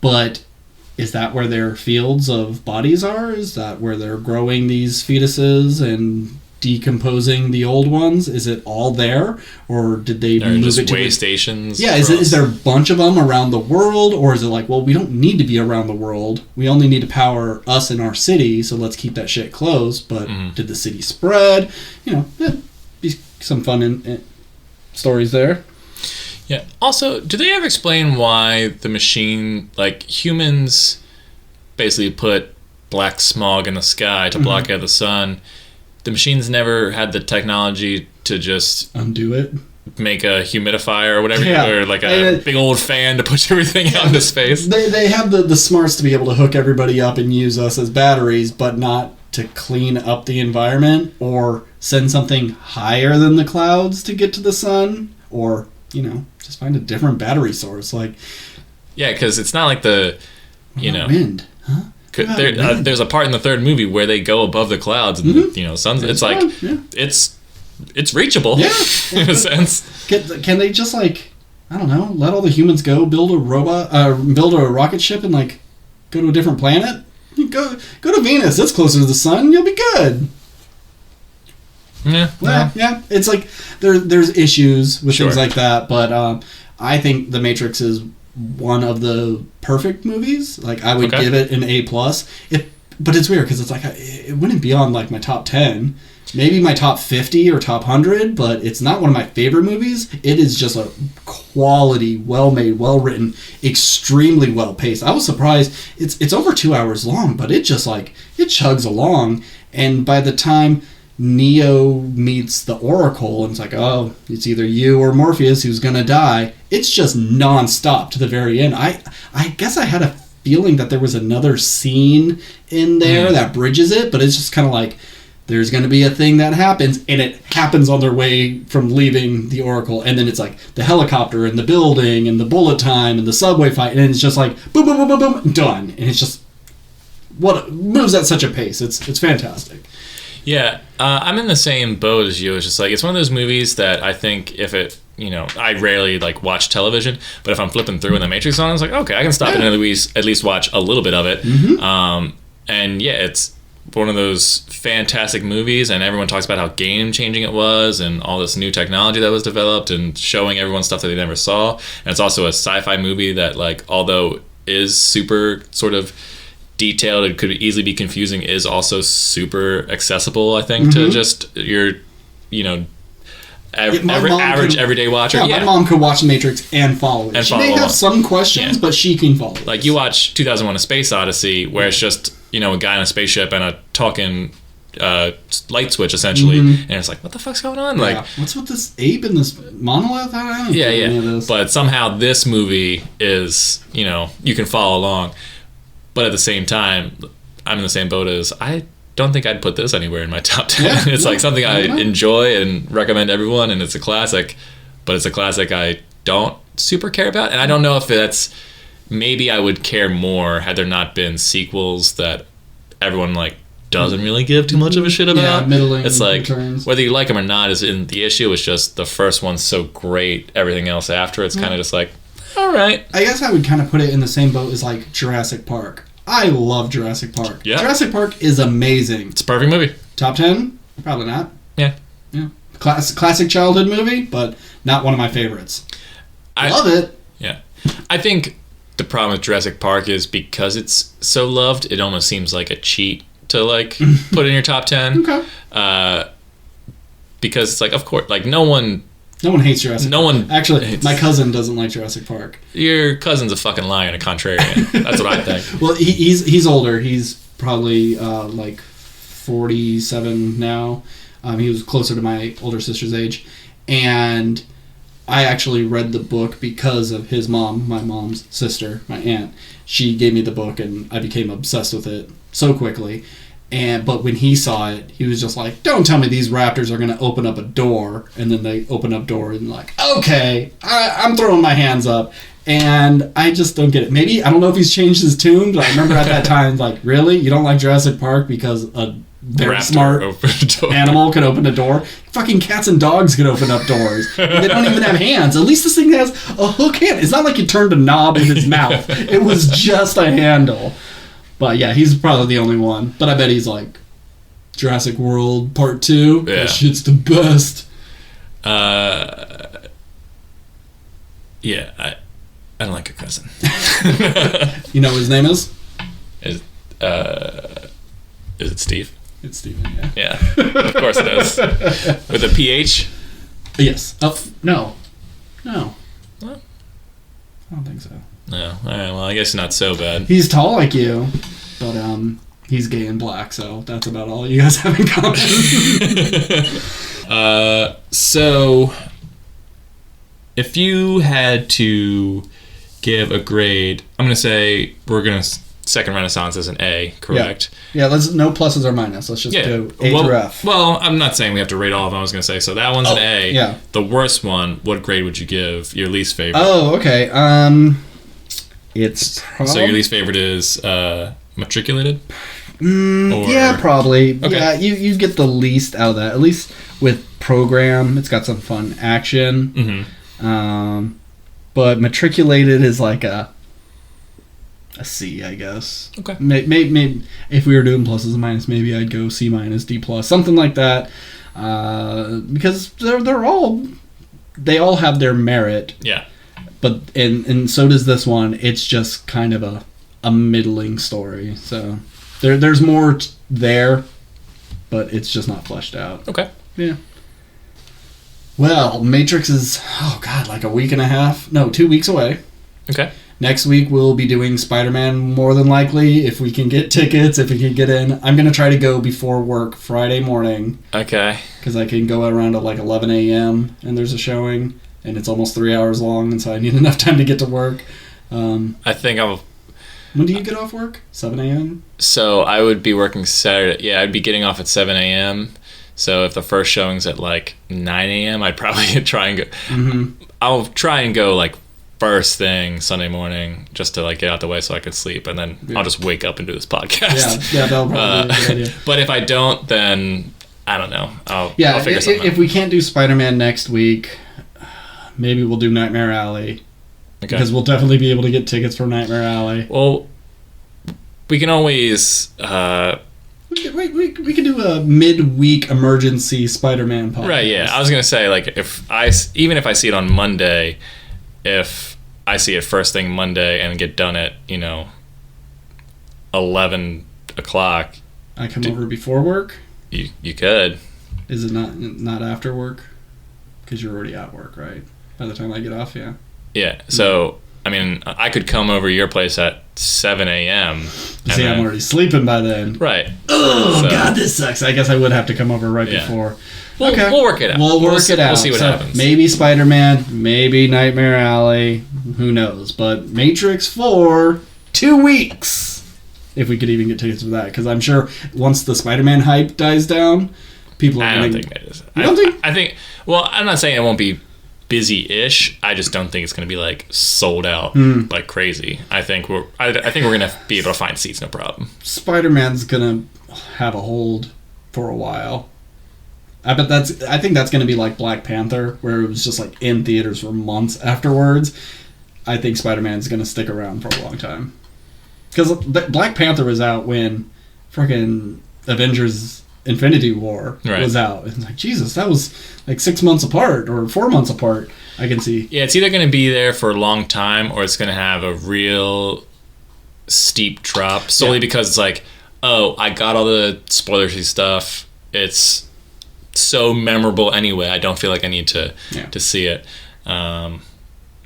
But is that where their fields of bodies are? Is that where they're growing these fetuses and decomposing the old ones? Is it all there, or did they move it to way stations? Yeah, is there a bunch of them around the world, or is it like, well, we don't need to be around the world, we only need to power us in our city, so let's keep that shit closed? But did the city spread? Be some fun in stories there. Yeah. Also, do they ever explain why the machine, like humans, basically put black smog in the sky to block out the sun? The machines never had the technology to just undo it, make a humidifier or whatever, or like a big old fan to push everything out into space. They have the smarts to be able to hook everybody up and use us as batteries, but not to clean up the environment or send something higher than the clouds to get to the sun, or just find a different battery source. Like, because it's not like the wind, huh? There's a part in the third movie where they go above the clouds and the sun's. It's like it's reachable in a sense. Can they just let all the humans go build a rocket ship and go to a different planet? Go to Venus. It's closer to the sun. You'll be good. Yeah. It's like there's issues with things like that, but I think The Matrix is one of the perfect movies. Like, I would give it an A+. But it's weird because it's like it wouldn't be on like my top 10, maybe my top 50 or top 100, but it's not one of my favorite movies. It is just a quality, well-made, well-written, extremely well-paced. I was surprised. It's over 2 hours long, but it just it chugs along, and by the time Neo meets the Oracle and it's like, oh, it's either you or Morpheus who's gonna die, it's just non-stop to the very end. I guess I had a feeling that there was another scene in there that bridges it, but it's just kind of like there's gonna be a thing that happens, and it happens on their way from leaving the Oracle, and then it's like the helicopter and the building and the bullet time and the subway fight, and it's just like boom boom boom boom boom, done. And it's just what moves at such a pace. It's fantastic. Yeah, I'm in the same boat as you. It's just like, it's one of those movies that I think if it, I rarely watch television, but if I'm flipping through and The Matrix on, it's like, okay, I can stop and at least watch a little bit of it. And it's one of those fantastic movies, and everyone talks about how game changing it was and all this new technology that was developed and showing everyone stuff that they never saw. And it's also a sci-fi movie that, although is super sort of detailed, it could easily be confusing, is also super accessible, I think, to just your average everyday watcher. My mom could watch The Matrix and follow it. She may have some questions, but she can follow it. Like, you watch 2001: A Space Odyssey, where it's just a guy in a spaceship and a talking light switch, essentially, and it's like, what the fuck's going on? Like, what's with this ape and this monolith? I don't know. But somehow this movie is, you can follow along. But at the same time, I'm in the same boat as, I don't think I'd put this anywhere in my top 10. It's something I enjoy and recommend to everyone, and it's a classic, but it's a classic I don't super care about. And I don't know if maybe I would care more had there not been sequels that everyone like doesn't really give too much of a shit about. Yeah, middling it's like returns. whether you like them or not isn't the issue. It's just the first one's so great. Everything else after it's kind of just like, all right. I guess I would kind of put it in the same boat as like Jurassic Park. I love Jurassic Park. Yeah. Jurassic Park is amazing. It's a perfect movie. Top 10? Probably not. Yeah. Yeah. Classic childhood movie, but not one of my favorites. I love it. Yeah. I think the problem with Jurassic Park is because it's so loved, it almost seems like a cheat to like put in your top 10. Okay. Because it's like, of course, like no one hates Jurassic Park. Actually, hates, my cousin doesn't like Jurassic Park. Your cousin's a fucking liar and a contrarian. That's what I think. Well, he's older. He's probably like 47 now. He was closer to my older sister's age. And I actually read the book because of his mom, my mom's sister, my aunt. She gave me the book, and I became obsessed with it so quickly. But when he saw it, he was just like, don't tell me these raptors are going to open up a door. And then they open up door and like, okay, I'm throwing my hands up. And I just don't get it. Maybe, I don't know if he's changed his tune, but I remember at that time, like, really? You don't like Jurassic Park because a very smart animal could open a door? Fucking cats and dogs could open up doors. They don't even have hands. At least this thing has a hook hand. It's not like you turned a knob in his mouth. It was just a handle. But yeah, he's probably the only one. But I bet he's like, Jurassic World Part 2? Yeah. That shit's the best. Yeah, I don't like your cousin. You know what his name is? Is it Steve? It's Steven, yeah. Yeah, of course it is. With a PH? Yes. No. What? I don't think so. No. All right, well, I guess not so bad. He's tall like you, but he's gay and black, so that's about all you guys have in common. So, if you had to give a grade, I'm going to say we're going to second Renaissance as an A, correct? Yeah, let's no pluses or minus. Let's just go A through F. Well, I'm not saying we have to rate all of them. I was going to say, so that one's an A. Yeah. The worst one, what grade would you give? Your least favorite? Oh, okay. It's So your least favorite is matriculated? Yeah, probably. Okay. Yeah, you get the least out of that. At least with Program, it's got some fun action. Mm-hmm. But matriculated is like a C, I guess. Okay. Maybe if we were doing pluses and minuses, maybe I'd go C minus, D plus, something like that. Because they all have their merit. Yeah. But and so does this one. It's just kind of a middling story. So there's more there, but it's just not fleshed out. Okay. Yeah. Well, Matrix is like a week and a half. No, 2 weeks away. Okay. Next week we'll be doing Spider-Man more than likely if we can get tickets, if we can get in. I'm going to try to go before work Friday morning. Okay. Because I can go around at like 11 a.m. and there's a showing. And it's almost 3 hours long, and so I need enough time to get to work. I think I'll... When do you get off work? 7 a.m.? So I would be working Saturday. Yeah, I'd be getting off at 7 a.m. So if the first showing's at like 9 a.m., I'd probably try and go... Mm-hmm. I'll try and go like first thing Sunday morning just to like get out the way so I could sleep, and then I'll just wake up and do this podcast. Yeah, that'll probably be a good idea. But if I don't, then I don't know. I'll figure something out. If we can't do Spider-Man next week... Maybe we'll do Nightmare Alley. Okay. Because we'll definitely be able to get tickets for Nightmare Alley. Well, we can always... We can do a midweek emergency Spider-Man podcast. Right, yeah. I was going to say, like, even if I see it on Monday, if I see it first thing Monday and get done at, 11 o'clock... I come over before work? You could. Is it not after work? Because you're already at work, right? By the time I get off, yeah. Yeah, so, I mean, I could come over to your place at 7 a.m. See, I'm already sleeping by then. Right. Oh, God, this sucks. I guess I would have to come over right before. Okay. We'll work it out. We'll work it out. We'll see what happens. Maybe Spider-Man, maybe Nightmare Alley, who knows. But Matrix 4, 2 weeks. If we could even get tickets for that. Because I'm sure once the Spider-Man hype dies down, people are going to... I don't think it is. I think... Well, I'm not saying it won't be busy-ish. I just don't think it's going to be like sold out like crazy. I think we're going to be able to find seats, no problem. Spider-Man's gonna have a hold for a while. I think that's gonna be like Black Panther, where it was just like in theaters for months afterwards. I think Spider-Man's gonna stick around for a long time. Because Black Panther was out when freaking Avengers Infinity War was out. It's like, Jesus, that was like 6 months apart or 4 months apart, I can see. Yeah, it's either going to be there for a long time or it's going to have a real steep drop solely because it's like, oh, I got all the spoilery stuff. It's so memorable anyway. I don't feel like I need to see it. Did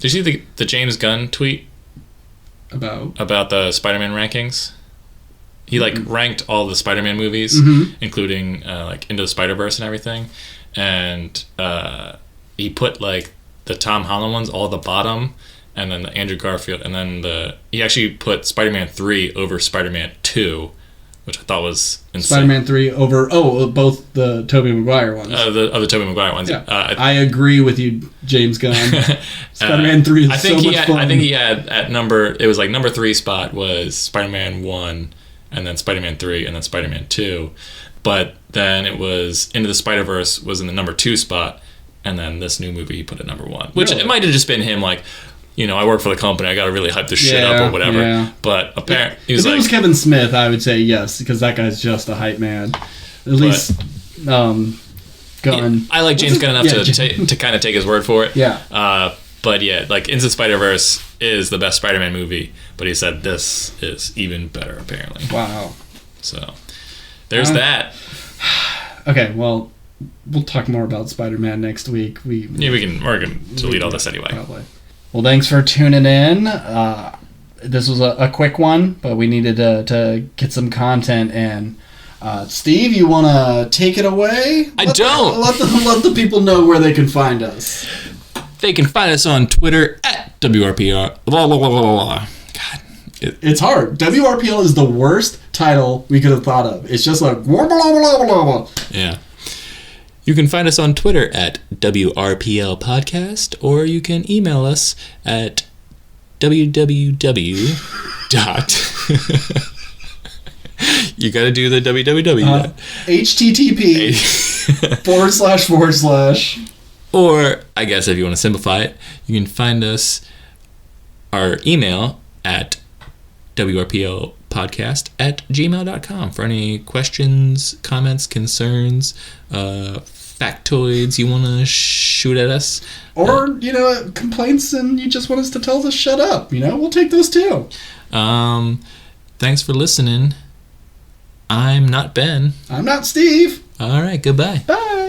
you see the James Gunn tweet? About the Spider-Man rankings? He ranked all the Spider-Man movies, including Into the Spider-Verse and everything, and he put the Tom Holland ones all at the bottom, and then the Andrew Garfield, and then he actually put Spider-Man 3 over Spider-Man 2, which I thought was insane. Spider-Man 3 over both the Tobey Maguire ones. The Tobey Maguire ones. Yeah. I agree with you, James Gunn. Spider-Man 3 is so much fun. I think he had number 3 spot was Spider-Man 1, and then Spider-Man 3, and then Spider-Man 2. But then it was Into the Spider-Verse was in the number 2 spot, and then this new movie he put at number 1. Which it might have just been him I work for the company, I gotta really hype this shit up or whatever. Yeah. But apparently if it was Kevin Smith, I would say yes, because that guy's just a hype man. At least Gunn. I like James Gunn enough to kind of take his word for it. Yeah. But Into the Spider-Verse is the best Spider-Man movie, but he said this is even better apparently. Wow. So there's that. Okay, well, we'll talk more about Spider-Man next week. We're gonna delete all this anyway. Probably. Well, thanks for tuning in. This was a quick one, but we needed to get some content in. Steve, you want to take it away? Let the people know where they can find us. They can find us on Twitter at WRPL. God. It's hard. WRPL is the worst title we could have thought of. It's just like... Yeah. You can find us on Twitter at WRPL Podcast, or you can email us at www. You gotta do the www. http // Or, I guess if you want to simplify it, you can find us, our email at WRPLpodcast@gmail.com for any questions, comments, concerns, factoids you want to shoot at us. Or, complaints and you just want us to tell us to shut up. We'll take those too. Thanks for listening. I'm not Ben. I'm not Steve. All right, goodbye. Bye.